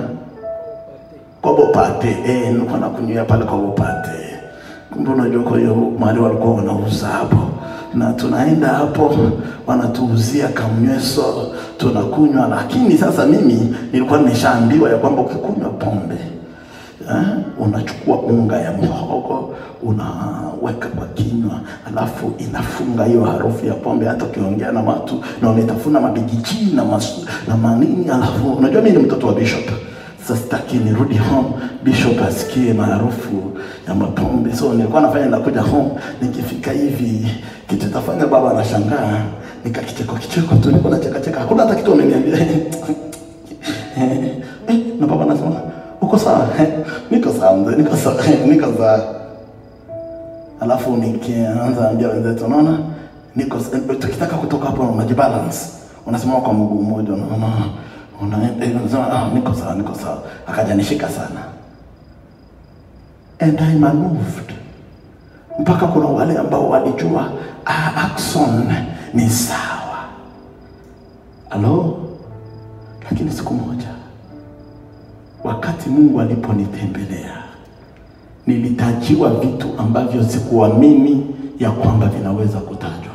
kwa Bopate. Nilikuwa nakunywa pale kwa Bopate. Kumbe unajua kwa hiyo mahali walikuwa wanauza hapo, na tunaenda hapo wanatuuzia kamnyweso tunakunywa. Lakini sasa mimi nilikuwa nimeshaambiwa ya kwamba ukikunywa pombe unachukua unga ya mhogo unaweka kwa kinywa, alafu inafunga hiyo harufu ya pombe. Hata ukiongea na watu na umetafuna mabigiji na manini, alafu unajua mimi ni mtoto wa bishop. Sasa sitaki nirudi home bishop asikie maarufu ya mapombe. So nilikuwa nafanya nakuja home, nikifika hivi kitu tafanya baba anashangaa, kicheko tu, niko na cheka. Hakuna hata kitu ameniambia. Na baba anasema, "Uko sawa?" "Niko sawa." Alafu nikianza ambia wenzetu, unaona? Tukitaka kutoka hapo unajibalance. Unasema kwa mguu mmoja, unasema niko sawa. Akajanishika sana. And I moved. Mpaka kuna wale ambao walijua Ackson ni sawa. Hello? Lakini siku moja wakati Mungu aliponitembelea, nilitajiwa vitu ambavyo sikuamini ya kwamba vinaweza kutajwa.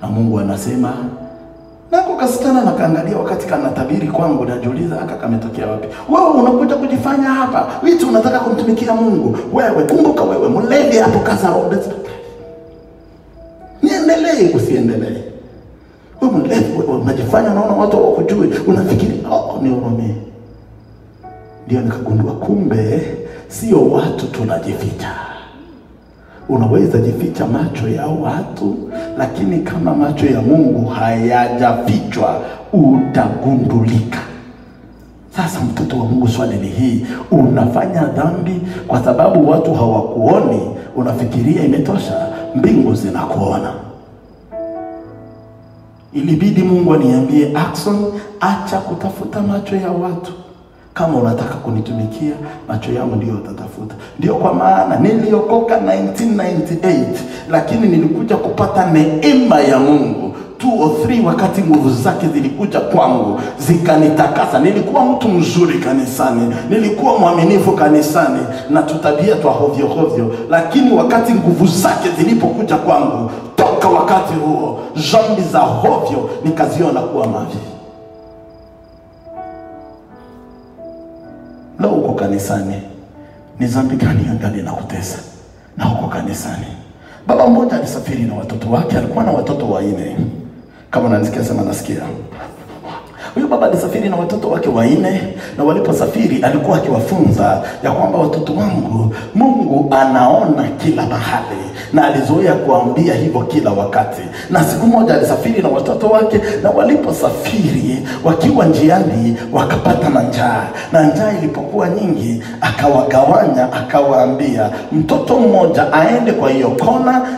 Na Mungu anasema, nako kasikana na kaangalia wakati kanatabiri kwangu, najiuliza aka kametokea wapi? Wewe unakuja kujifanya hapa, vitu unataka kumtumikia Mungu. Wewe kumbuka, wewe mlevi hapo kaza roho. Niendelee usiendelee? Wewe mlevi, wewe unajifanya unaona watu hawakujui, unafikiri ni urumie. Ndio nikagundua kumbe sio watu tunajificha. Unaweza jificha macho ya watu, lakini kama macho ya Mungu hayajafichwa utagundulika. Sasa mtoto wa Mungu, swali ni hii: unafanya dhambi kwa sababu watu hawakuoni, unafikiria imetosha? Mbingu zinakuona. Ilibidi Mungu aniambie, Ackson, acha kutafuta macho ya watu. Kama unataka kunitumikia, macho yangu ndio utatafuta. Ndio kwa maana niliokoka 1998, lakini nilikuja kupata neema ya Mungu 203 wakati nguvu zake zilikuja kwangu zikanitakasa. Nilikuwa mtu mzuri kanisani, nilikuwa mwaminifu kanisani, na tutabia twa hovyo, lakini wakati nguvu zake zilipokuja kwangu, toka wakati huo dhambi za hovyo nikaziona kuwa mavi. Leo uko kanisani, ni dhambi gani angali na kutesa? Na uko kanisani. Baba mmoja alisafiri na watoto wake, alikuwa na watoto 4. Kama unanisikia sema nasikia. Huyo baba alisafiri na watoto wake 4, na waliposafiri alikuwa akiwafunza ya kwamba watoto wangu, Mungu anaona kila mahali, na alizoea kuambia hivyo kila wakati. Na siku moja alisafiri na watoto wake, na waliposafiri wakiwa njiani wakapata na njaa. Na njaa ilipokuwa nyingi, akawagawanya, akawaambia mtoto mmoja aende kwa hiyo kona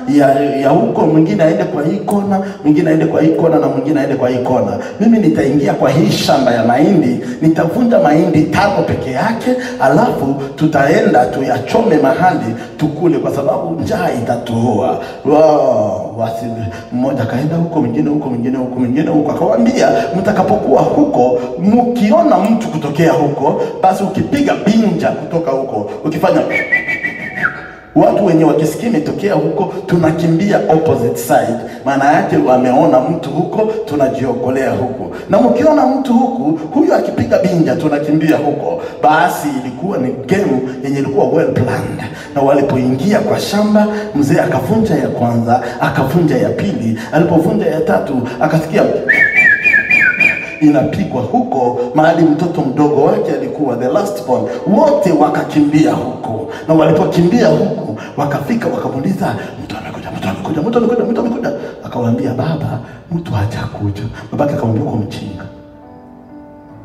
ya huko, mwingine aende kwa hii kona, mwingine aende kwa hii kona, na mwingine aende kwa hii kona. Mimi nitaingia kwa hii shamba ya mahindi, nitavunja mahindi 5 peke yake, alafu tutaenda tuyachome mahali tukule, kwa sababu njaa zitatuua. Basi mmoja kaenda huko, mwingine huko, mwingine huko, mwingine huko. Akawaambia, mtakapokuwa huko, mkiona mtu kutokea huko, basi ukipiga binja kutoka huko, ukifanya watu wenye wakisikia imetokea huko, tunakimbia opposite side. Maana yake wameona mtu huko, tunajiokolea huko. Na mkiona mtu huku, huyo akipiga binja, tunakimbia huko. Basi ilikuwa ni game yenye ilikuwa well planned. Na walipoingia kwa shamba, mzee akavunja ya kwanza, akavunja ya pili. Alipovunja ya tatu, akasikia inapigwa huko mahali mtoto mdogo wake alikuwa, the last born. Wote wakakimbia huko. Na walipokimbia huko, wakafika wakamuuliza, mtu amekuja. Akawaambia, baba, mtu hajakuja. Babake akamwambia, uko mjinga.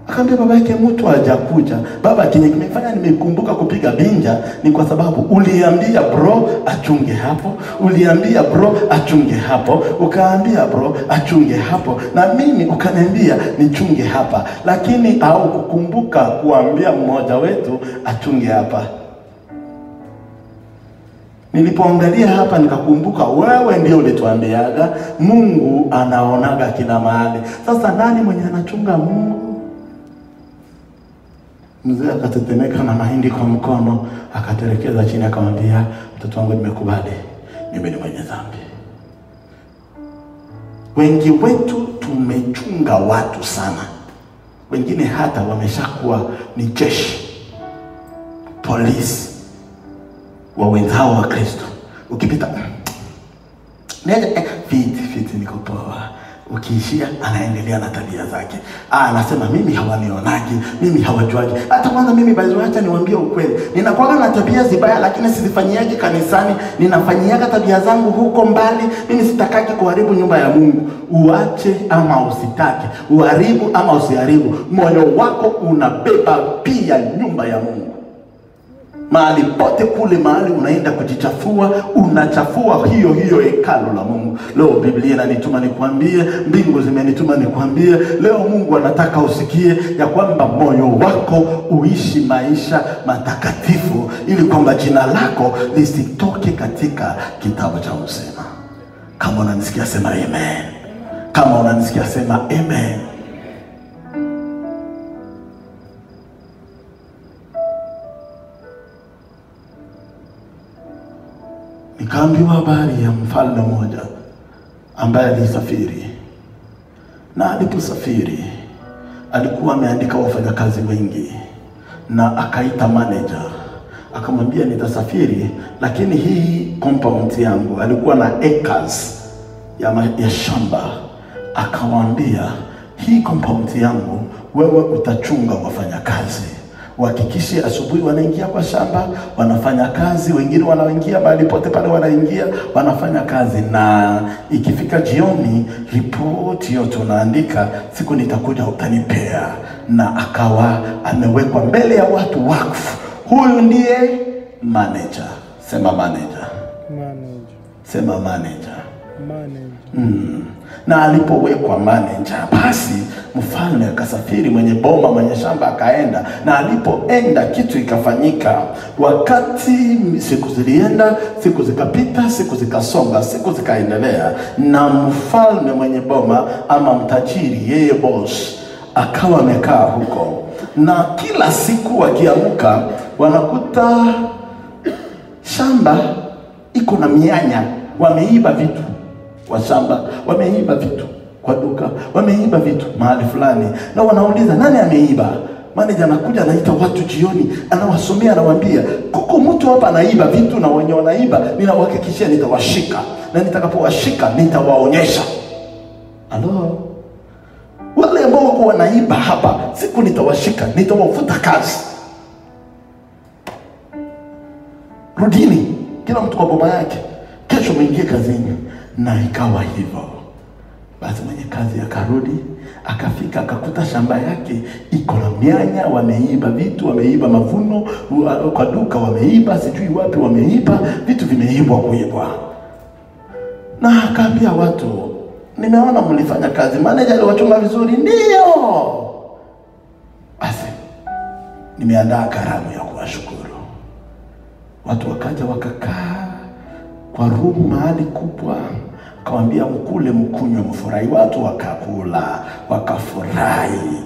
Akaambia baba yake, mtu hajakuja. Baba, kenye kimefanya nimekumbuka kupiga binja ni kwa sababu uliambia bro achunge hapo, uliambia bro achunge hapo, ukaambia bro achunge hapo, na mimi ukaniambia nichunge hapa, lakini au kukumbuka kuambia mmoja wetu achunge hapa. Nilipoangalia hapa nikakumbuka wewe ndio ulituambiaga Mungu anaonaga kila mahali. Sasa nani mwenye anachunga Mungu? Mzee akatetemeka na mahindi kwa mkono, akaterekeza chini, akamwambia, mtoto wangu, nimekubali, mimi ni mwenye dhambi. Wengi wetu tumechunga watu sana. Wengine hata wameshakuwa ni jeshi, polisi wa wenzao wa Kristo. Ukipita fiti niko poa, ukiishia anaendelea na tabia zake. Anasema mimi hawanionaji, mimi hawajuaji. Hata kwanza mimi baadhi wacha niwaambie ukweli, ninakuwa na tabia zibaya lakini sizifanyiaje kanisani, ninafanyiaga tabia zangu huko mbali. Mimi sitakaki kuharibu nyumba ya Mungu. Uache ama usitake, uharibu ama usiharibu, moyo wako unabeba pia nyumba ya Mungu. Mahali pote kule mahali unaenda kujichafua, unachafua hiyo hekalu la Mungu. Leo Biblia inanituma nikwambie, mbingu zimenituma nikwambie, leo Mungu anataka usikie ya kwamba moyo wako uishi maisha matakatifu, ili kwamba jina lako lisitoke katika kitabu cha uzima. Kama unanisikia sema amen. Kama unanisikia sema amen. Nikaambiwa habari ya mfalme mmoja ambaye alisafiri. Na aliposafiri alikuwa ameandika wafanyakazi wengi, na akaita manager, akamwambia, nitasafiri lakini hii compound yangu, alikuwa na acres ya shamba. Akamwambia, hii compound yangu wewe utachunga wafanyakazi. Uhakikishe asubuhi wanaingia kwa shamba, wanafanya kazi, wengine wanaingia mahali pote pale, wanaingia wanafanya kazi, na ikifika jioni ripoti yote unaandika, siku nitakuja utanipea. Na akawa amewekwa mbele ya watu wakfu. Huyu ndiye manager. Sema manager. Sema manager. Na alipowekwa manager, basi mfalme akasafiri, mwenye boma mwenye shamba akaenda. Na alipoenda kitu ikafanyika. Wakati siku zilienda, siku zikapita, siku zikasonga, siku zikaendelea, na mfalme mwenye boma ama mtajiri, yeye boss, akawa amekaa huko. Na kila siku wakiamka wanakuta shamba iko na mianya, wameiba vitu kwa shamba, wameiba vitu kwa duka, wameiba vitu mahali fulani. Na wanauliza nani ameiba? Manager anakuja, anaita watu jioni, anawasomea, anawaambia, kuko mtu hapa anaiba vitu, na wenye wanaiba ninawahakikishia nitawashika, na nitakapowashika nitawaonyesha. Halo, wale ambao wako wanaiba hapa, siku nitawashika, nitawafuta kazi. Rudini kila mtu kwa boma yake, kesho mwingie kazini. Na ikawa hivyo. Basi mwenye kazi akarudi, akafika, akakuta shamba yake iko na mianya, wameiba vitu, wameiba mavuno kwa duka, wameiba sijui wapi, wameiba vitu, vimeibwa kuibwa. Na akaambia watu, nimeona mlifanya kazi, manager aliwachunga vizuri. Ndio. Basi nimeandaa karamu ya kuwashukuru. Watu wakaja wakakaa, kwa room mahali kubwa, akawaambia mkule mkunywe mfurahi. Watu wakakula, wakafurahi.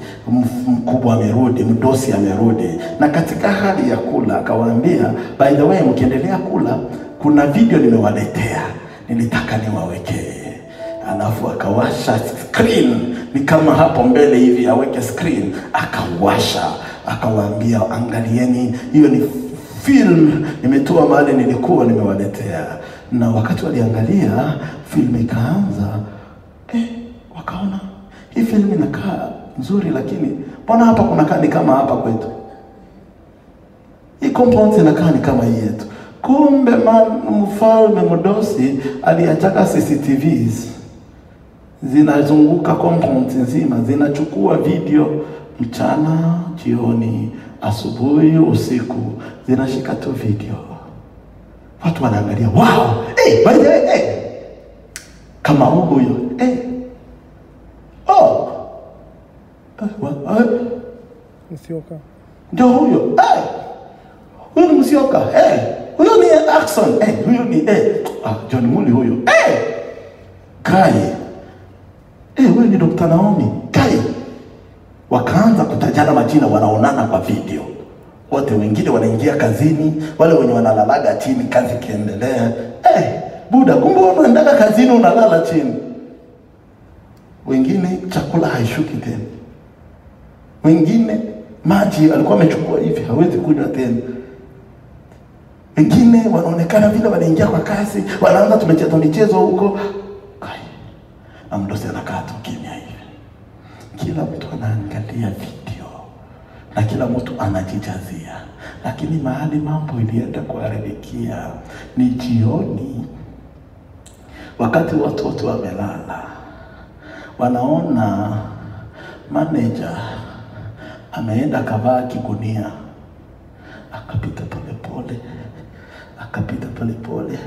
Mkubwa amerudi, mdosi amerudi, na katika hali ya kula akawaambia, by the way, mkiendelea kula kuna video nimewaletea, nilitaka niwawekee. Alafu akawasha screen, ni kama hapo mbele hivi aweke screen, akawasha, akawaambia angalieni, hiyo ni film nimetoa mahali nilikuwa nimewaletea. Na wakati waliangalia film ikaanza, wakaona hii film inakaa nzuri, lakini mbona hapa kunakaa ni kama hapa kwetu? Hii compound inakaa ni kama hii yetu. Kumbe mfalme mdosi aliachaka CCTVs zinazunguka compound nzima, zinachukua video mchana, jioni, asubuhi, usiku, zinashika tu video. Watu wanaangalia, wow, by the way, kama huyo, Musyoka. Ndio huyo, huyo ni Musyoka, huyo ni Ackson, huyo ni John Muli huyo, Kai, huyo ni Dr. Naomi, Kai. Wakaanza kutajana majina, wanaonana kwa video. Wote wengine wanaingia kazini, wale wenye wanalalaga chini kazi kiendelea. Buda, kumbe unaendaga kazini unalala chini. Wengine chakula haishuki tena. Wengine maji alikuwa amechukua hivi hawezi kunywa tena. Wengine wanaonekana vile wanaingia kwa kazi, wanaanza tumecheza michezo huko. Amdosi anakaa tu kimya hivi. Kila mtu anaangalia video na kila mtu anajijazia. Lakini mahali mambo ilienda kuharibikia ni jioni, wakati watoto wamelala, wanaona manager ameenda kavaa kigunia, akapita polepole,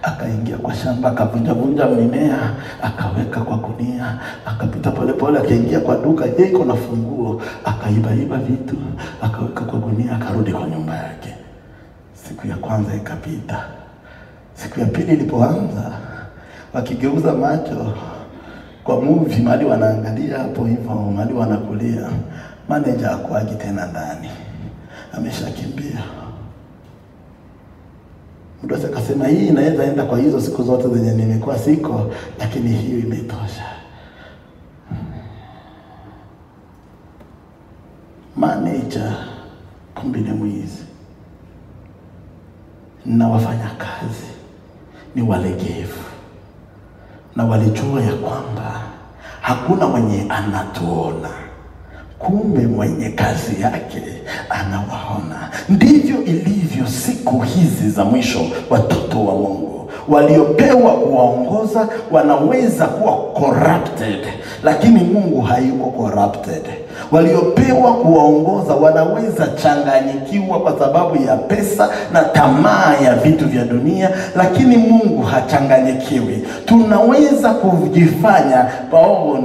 akaingia kwa shamba, akavunja mimea, akaweka kwa gunia, akapita polepole, akaingia kwa duka, iko na funguo, akaiba vitu, akaweka kwa gunia, akarudi kwa nyumba yake. Siku ya kwanza ikapita. Siku ya pili ilipoanza, wakigeuza macho kwa movie, mahali wanaangalia hapo hivyo, mahali wanakulia, manager hakuagi tena ndani, ameshakimbia. Mdosi akasema, hii inaweza enda kwa hizo siku zote zenye nimekuwa siko, lakini hiyo imetosha. Manager kumbe ni mwizi, na wafanya kazi ni walegevu, na walijua ya kwamba hakuna mwenye anatuona, kumbe mwenye kazi yake anawaona. Ndivyo ilivyo siku hizi za mwisho. Watoto wa Mungu waliopewa kuwaongoza wanaweza kuwa corrupted, lakini Mungu hayuko corrupted. Waliopewa kuwaongoza wanaweza changanyikiwa kwa sababu ya pesa na tamaa ya vitu vya dunia, lakini Mungu hachanganyikiwi. Tunaweza kujifanya,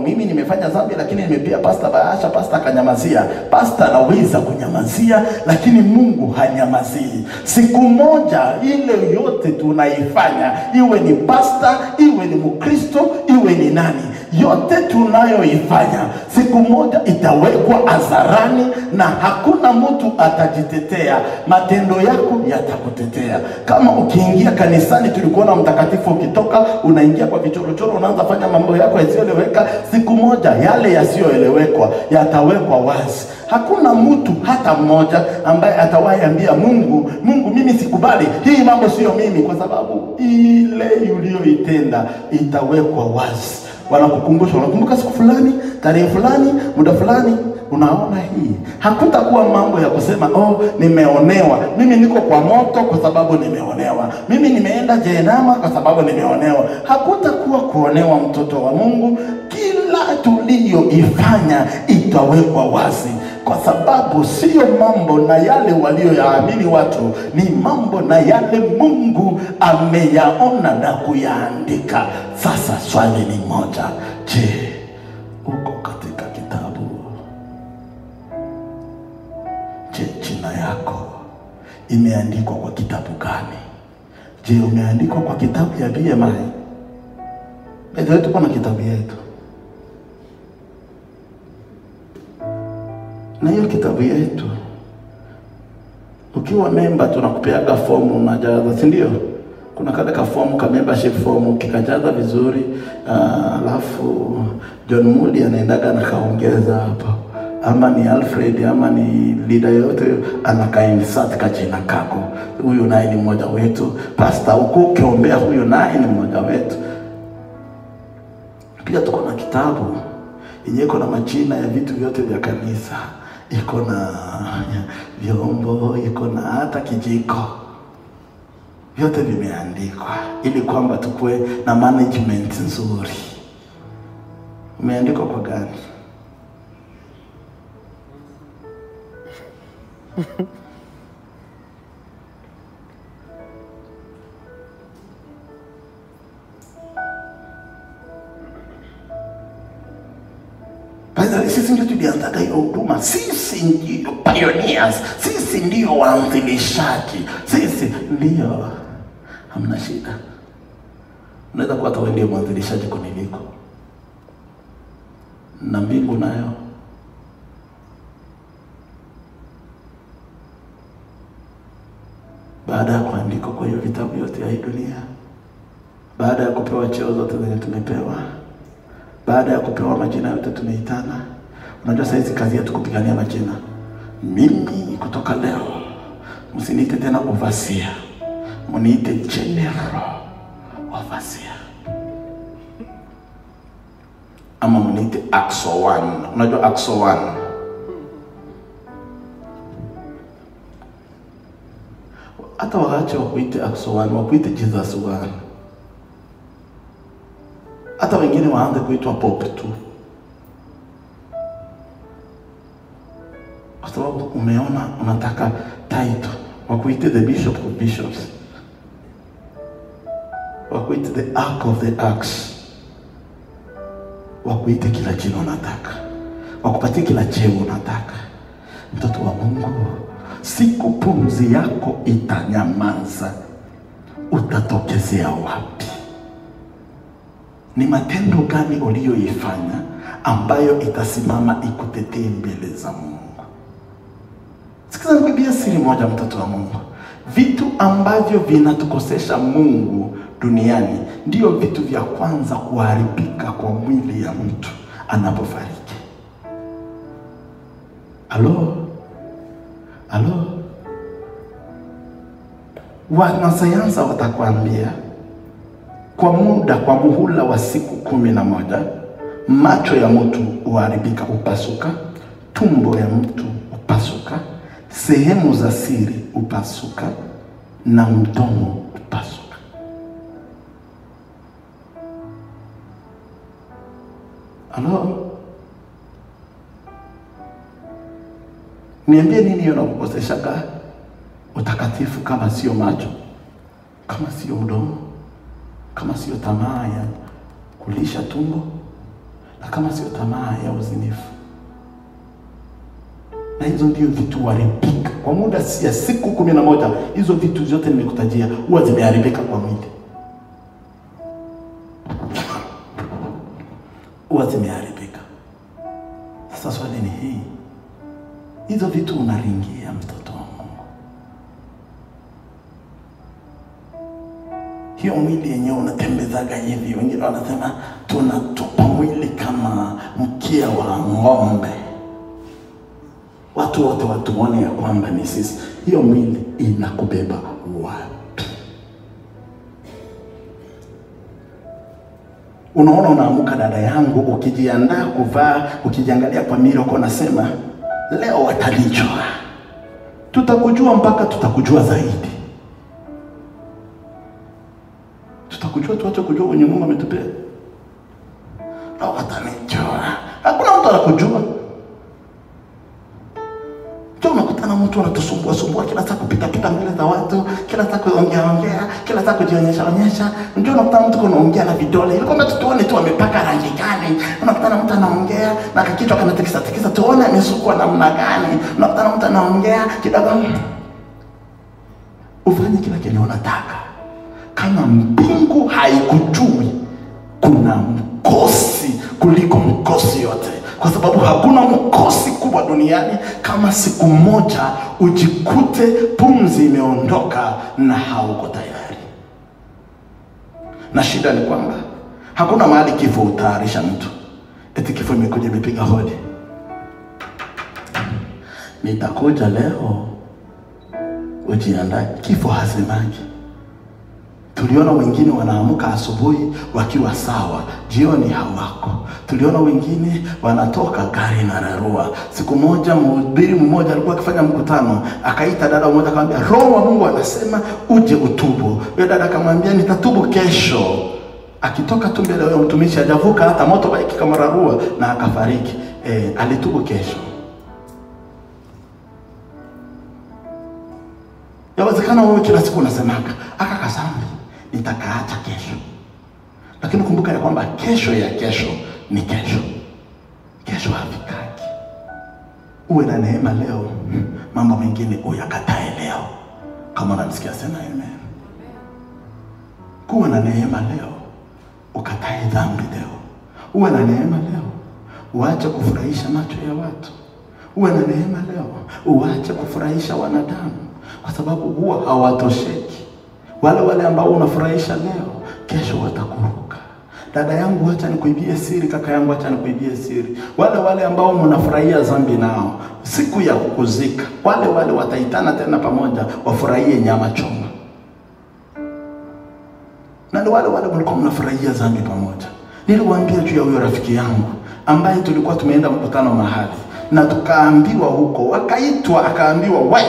mimi nimefanya dhambi lakini nimepia pastor Bahasha, pastor akanyamazia. Pastor anaweza kunyamazia, lakini Mungu hanyamazii. Siku moja ile yote tunaifanya, iwe ni pastor, iwe ni Mkristo, iwe ni nani, yote tunayoifanya siku moja itawekwa hadharani na hakuna mtu atajitetea. Matendo yako yatakutetea. Kama ukiingia kanisani, tulikuona mtakatifu ukitoka unaingia kwa vichorochoro, unaanza fanya mambo yako yasiyoeleweka, siku moja yale yasiyoelewekwa yatawekwa wazi. Hakuna mtu hata mmoja ambaye atawaambia Mungu, mimi sikubali, hii mambo sio mimi, kwa sababu ile uliyoitenda itawekwa wazi. Wanakukumbusha, unakumbuka siku fulani, tarehe fulani, muda fulani, unaona hii. Hakutakuwa mambo ya kusema nimeonewa, mimi niko kwa moto kwa sababu nimeonewa, mimi nimeenda jehanamu kwa sababu nimeonewa. Hakutakuwa kuonewa, mtoto wa Mungu. Kila tuliyoifanya itawekwa wazi, kwa sababu sio mambo na yale walioyaamini watu, ni mambo na yale Mungu ameyaona na kuyaandika. Sasa swali ni moja, je, uko katika kitabu? Je, jina yako imeandikwa kwa kitabu gani? Je, umeandikwa kwa kitabu ya BMI? Ndio tuko na kitabu yetu. Na hiyo kitabu yetu, ukiwa member tunakupeaga fomu unajaza, si ndio? Kuna kale ka fomu ka membership fomu kikajaza vizuri, alafu John Moody anaendaga anakaongeza hapo. Ama ni Alfred ama ni leader yote anakainsert kajina kako. Huyu naye ni mmoja wetu. Pastor ukiombea huyu naye ni mmoja wetu. Pia tuko na kitabu yenye iko na majina ya vitu vyote vya kanisa. Iko na vyombo, iko na hata kijiko. Vyote vimeandikwa ili kwamba tukue na management nzuri. Umeandikwa kwa gani? Basi sisi ndio tulianza hiyo huduma. Sisi ndio pioneers. Sisi ndio waanzilishaji. Sisi ndio. Hamna shida. Unaweza kuwa wewe ndio mwanzilishaji kuniliko. Na mbingu nayo. Baada ya kuandikwa kwa hiyo vitabu yote ya hii dunia, baada ya kupewa cheo zote zenye tumepewa, baada ya kupewa majina yote tumeitana. Unajua sasa hizi kazi yetu kupigania majina. Mimi kutoka leo msiniite tena overseer, mniite general overseer, ama mniite Axo 1. Unajua Axo 1? Hata waache wakuite Axo 1, wakuite Jesus 1. Hata wengine waanze kuitwa Pope tu. Kwa sababu umeona unataka title, wakuite the Bishop of Bishops, wakuite the Ark of the Arks, wakuite kila jina unataka, wakupatie kila cheo unataka. Mtoto wa Mungu, siku pumzi yako itanyamaza, utatokezea wapi? Ni matendo gani uliyoifanya ambayo itasimama ikutetee mbele za Mungu? Sikiza nikwambie siri moja, mtoto wa Mungu. Vitu ambavyo vinatukosesha Mungu duniani ndio vitu vya kwanza kuharibika kwa mwili ya mtu anapofariki. Halo? Halo? Wanasayansi watakwambia kwa muhula wa siku 11 macho ya mtu huharibika, upasuka, tumbo ya mtu upasuka, sehemu za siri upasuka, na mdomo upasuka. Halo? Niambie nini unakukoseshaga utakatifu kama sio macho, kama sio mdomo, kama sio tamaa ya kulisha tumbo, na kama sio tamaa ya uzinifu? Na hizo ndio vitu huharibika kwa muda ya siku 11. Hizo vitu zote nimekutajia huwa zimeharibika kwa mwili, huwa zimeharibika. Sasa swali ni hii, hizo vitu unaringia mtoto wa Mungu? Hiyo mwili yenyewe unatembezaga hivi, wengine wanasema tunatupa mwili kama mkia wa ng'ombe, watu wote watuone ya kwamba ni sisi. Hiyo mwili inakubeba wapi? Unaona, unaamuka dada yangu, ukijiandaa kuvaa, ukijiangalia kwa miro, uko nasema leo watanijua. Tutakujua mpaka tutakujua zaidi. Tutakujua, tuache kujua wenye Mungu ametupea. Leo watanijua. Hakuna mtu anakujua. Unakutana mtu anatusumbua kila saa kupita mbele za watu, kila saa kuongea, kila saa kujionyesha. Ndio unakutana mtu anaongea na vidole. Ile kwamba tuone tu amepaka rangi gani. Unakutana mtu anaongea na kichwa kanatikisa tuone amesukua namna gani. Unakutana mtu anaongea kidogo. Ufanye kila kitu unataka. kama mbingu haikujui, kuna mkosi kuliko mkosi yote. Kwa sababu hakuna mkosi kubwa duniani kama siku moja ujikute pumzi imeondoka na hauko tayari. Na shida ni kwamba hakuna mahali kifo utayarisha mtu. Eti kifo imekuja imepiga hodi, nitakuja leo, ujiandae. Kifo hasemaji. Tuliona wengine wanaamuka asubuhi wakiwa sawa, jioni hawako. Tuliona wengine wanatoka gari na rarua. Siku moja mhubiri mmoja alikuwa akifanya mkutano, akaita dada mmoja akamwambia, Roho wa Mungu anasema uje utubu. Yule dada akamwambia, nitatubu kesho. Akitoka tu mbele ya mtumishi, hajavuka hata motorbike kama rarua na akafariki. Alitubu kesho. Yawezekana wewe kila siku unasemaka, aka kasambi nitakaacha kesho. Lakini kumbuka ya kwamba kesho ya kesho ni kesho. Kesho hafikaki. Uwe na neema leo, mambo mengine uyakatae leo. Kama unanisikia sema amen. Kuwa na neema leo, ukatae dhambi leo. Uwe na neema leo, uache kufurahisha macho ya watu. Uwe na neema leo, uache kufurahisha wanadamu, kwa sababu huwa hawatosheki. Wale ambao unafurahisha leo, kesho watakuruka. Dada yangu, acha nikuibie siri. Kaka yangu, acha nikuibie siri. Wale ambao mnafurahia dhambi nao, siku ya kukuzika, wale wataitana tena pamoja wafurahie nyama choma. Na wale mlikuwa mnafurahia dhambi pamoja. Niliwaambia juu ya huyo rafiki yangu ambaye tulikuwa tumeenda mkutano mahali, na tukaambiwa huko, wakaitwa akaambiwa, wewe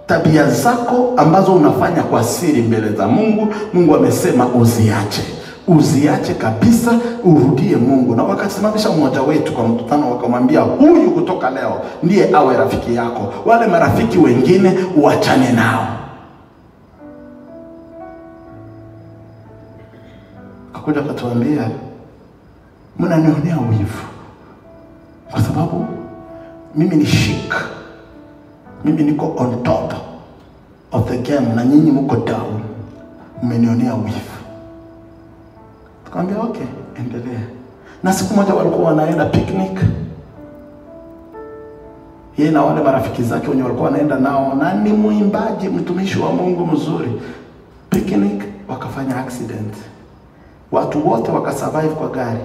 tabia zako ambazo unafanya kwa siri mbele za Mungu, Mungu amesema uziache kabisa, urudie Mungu. Na wakasimamisha mmoja wetu kwa mkutano, wakamwambia, huyu kutoka leo ndiye awe rafiki yako, wale marafiki wengine uachane nao. Akakuja katuambia, mnanionea wivu kwa sababu mimi ni chic, mimi niko on top of the game na nyinyi mko down, mmenionea wivu. Tukamwambia okay, endelea. Na siku moja walikuwa wanaenda picnic, yeye na wale marafiki zake wenye walikuwa wanaenda nao, na ni muimbaji mtumishi wa Mungu mzuri. Picnic, wakafanya accident. Watu wote wakasurvive kwa gari,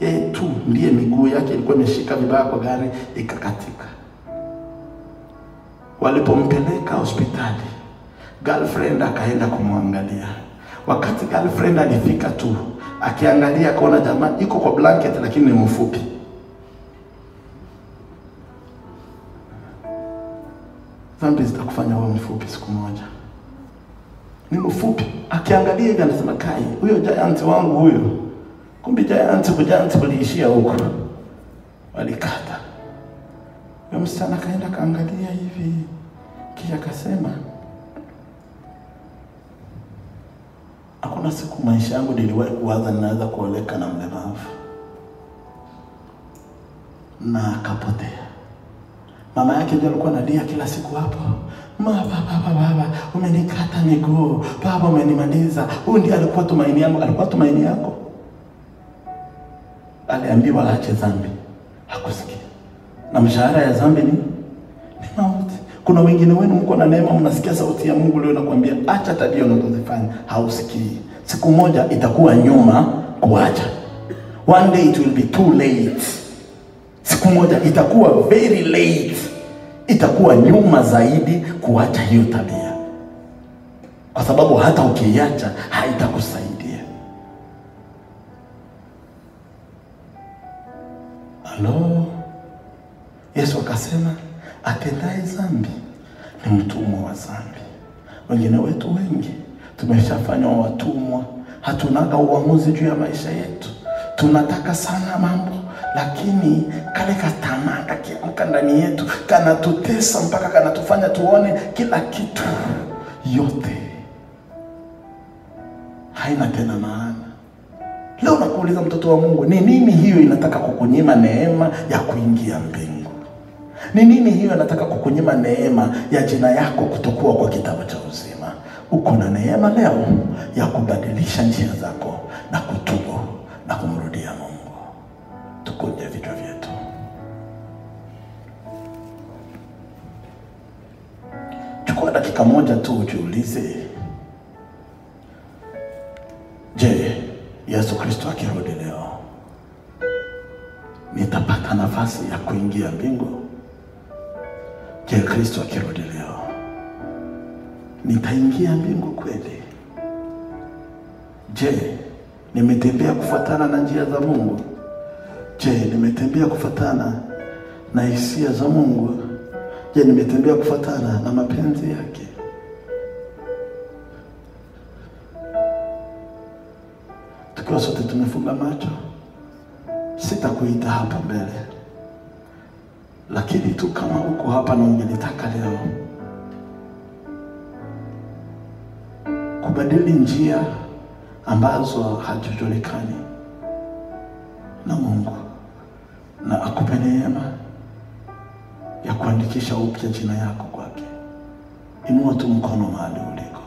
yeye tu ndiye miguu yake ilikuwa imeshika vibaya kwa gari, ikakatika. Walipompeleka hospitali, girlfriend akaenda kumwangalia. Wakati girlfriend alifika tu, akiangalia akaona jamaa iko kwa blanket lakini ni mfupi. Dhambi zitakufanya wewe mfupi siku moja. Ni mfupi. Akiangalia hivi anasema, kai, huyo giant wangu huyo. Kumbe giant waliishia huko. Walikata. Yule msichana kaenda kaangalia hivi, kisha akasema, hakuna siku maisha yangu niliwahi kuwaza ninaweza kuoleka na mlemavu. Na akapotea. Mama yake ndiye alikuwa analia kila siku hapo, baba, umenikata miguu, baba umenimaliza. Huyu ndiye alikuwa tumaini yangu. Alikuwa tumaini yako? Aliambiwa aache dhambi, hakusikia. Na mshahara ya dhambi ni mauti. Kuna wengine wenu mko na neema, mnasikia sauti ya Mungu leo nakwambia, acha tabia unazozifanya, hausikii. Siku moja itakuwa nyuma kuacha. One day it will be too late. Siku moja itakuwa very late. Itakuwa nyuma zaidi kuacha hiyo tabia. Kwa sababu hata ukiacha haitakusaidia. Halo. Yesu akasema, atendaye dhambi ni mtumwa wa dhambi. Wengine wetu wengi tumeshafanywa watumwa. Hatunaga uamuzi juu ya maisha yetu. Tunataka sana mambo, lakini kale katamaa kakiamka ndani yetu kanatutesa mpaka kanatufanya tuone kila kitu yote haina tena maana. Leo nakuuliza mtoto wa Mungu, ni nini hiyo inataka kukunyima neema ya kuingia mbingu? Ni nini hiyo inataka kukunyima neema ya jina yako kutokuwa kwa kitabu cha uzima? uko na neema leo ya kubadilisha njia zako na kutubu na kumrudia Mungu. Tukunje vichwa vyetu. Chukua dakika moja tu ujiulize, je, Yesu Kristo akirudi leo nitapata nafasi ya kuingia mbingu? Je, Kristo akirudi leo nitaingia mbingu kweli? Je, nimetembea kufuatana na njia za Mungu? Je, nimetembea kufuatana na hisia za Mungu? Je, nimetembea kufuatana na mapenzi yake? Tukiwa sote tumefunga macho, sitakuita hapa mbele, lakini tu kama uko hapa na ungelitaka leo kubadili njia ambazo hazijulikani na Mungu, na akupe neema ya kuandikisha upya jina yako kwake, inua tu mkono mahali uliko.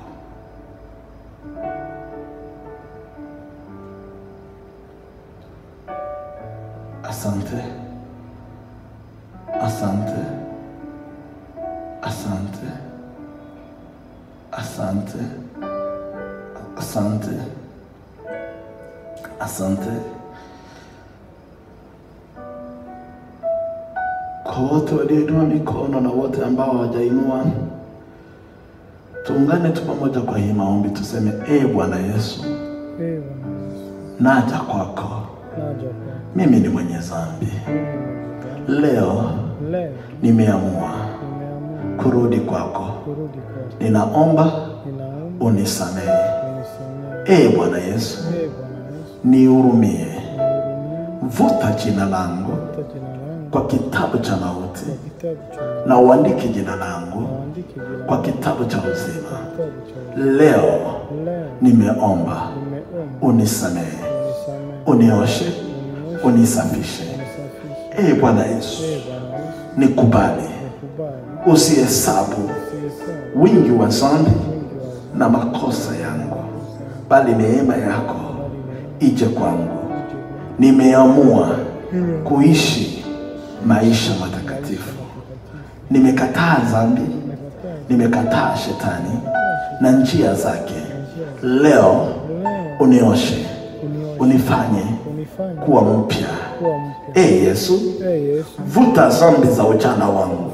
Asante, asante, asante, asante, asante, asante. Kwa wote walioinua mikono na wote ambao hawajainua, tuungane tu pamoja kwa hii maombi, tuseme: Bwana Yesu, naja kwako. Mimi ni mwenye dhambi. Leo nimeamua kurudi kwako. Ninaomba unisamehe. Bwana Yesu, nihurumie. Vuta jina langu kwa kitabu cha mauti na uandike jina langu kwa kitabu cha uzima. Leo nimeomba unisamehe, unioshe, unisafishe. Bwana Yesu, nikubali. Usihesabu wingi wa dhambi na makosa yangu, bali neema yako ije kwangu. Nimeamua kuishi maisha matakatifu. Nimekataa dhambi, nimekataa shetani na njia zake. Leo unioshe, unifanye kuwa mpya. Yesu, vuta dhambi za ujana wangu.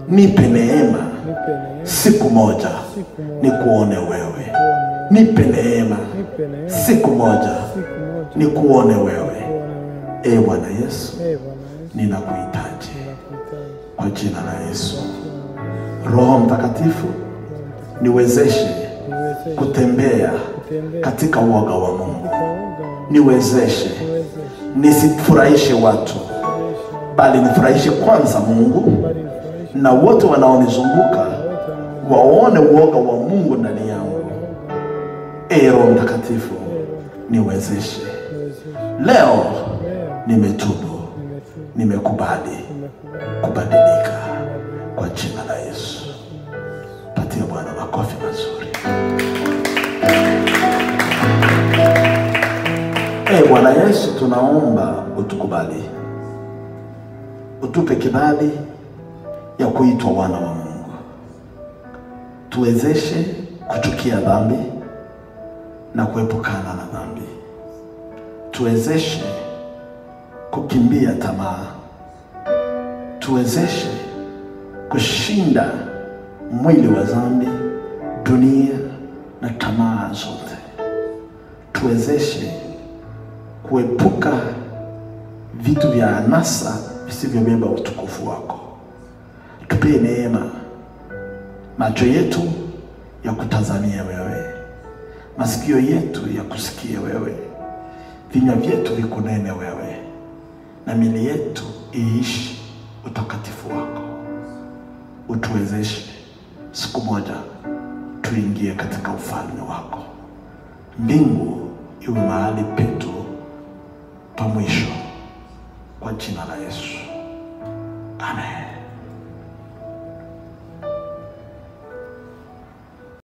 Nipe neema siku moja nikuone wewe. Nipe neema siku moja nikuone wewe. Bwana Yesu, ninakuhitaji. Kwa jina la Yesu. Roho Mtakatifu, niwezeshe kutembea katika uoga wa Mungu. Niwezeshe nisifurahishe watu, bali nifurahishe kwanza Mungu, na wote wanaonizunguka waone uoga wa Mungu ndani yangu. Roho Mtakatifu, niwezeshe. Leo nimetubu, nimekubali kubadilika kwa jina la Yesu. Patia Bwana makofi mazuri. Bwana Yesu, tunaomba utukubali. Utupe kibali ya kuitwa wana wa Mungu. Tuwezeshe kuchukia dhambi na kuepukana na dhambi. Tuwezeshe kukimbia tamaa. Tuwezeshe kushinda mwili wa dhambi, dunia na tamaa zote. Tuwezeshe kuepuka vitu vya anasa visivyobeba utukufu wako. Tupe neema, macho yetu ya kutazamia wewe, masikio yetu ya kusikia wewe, vinywa vyetu vikunene wewe, na miili yetu iishi utakatifu wako. Utuwezeshe siku moja tuingie katika ufalme wako. Mbingu iwe mahali petu pa mwisho, kwa jina la Yesu. Amen.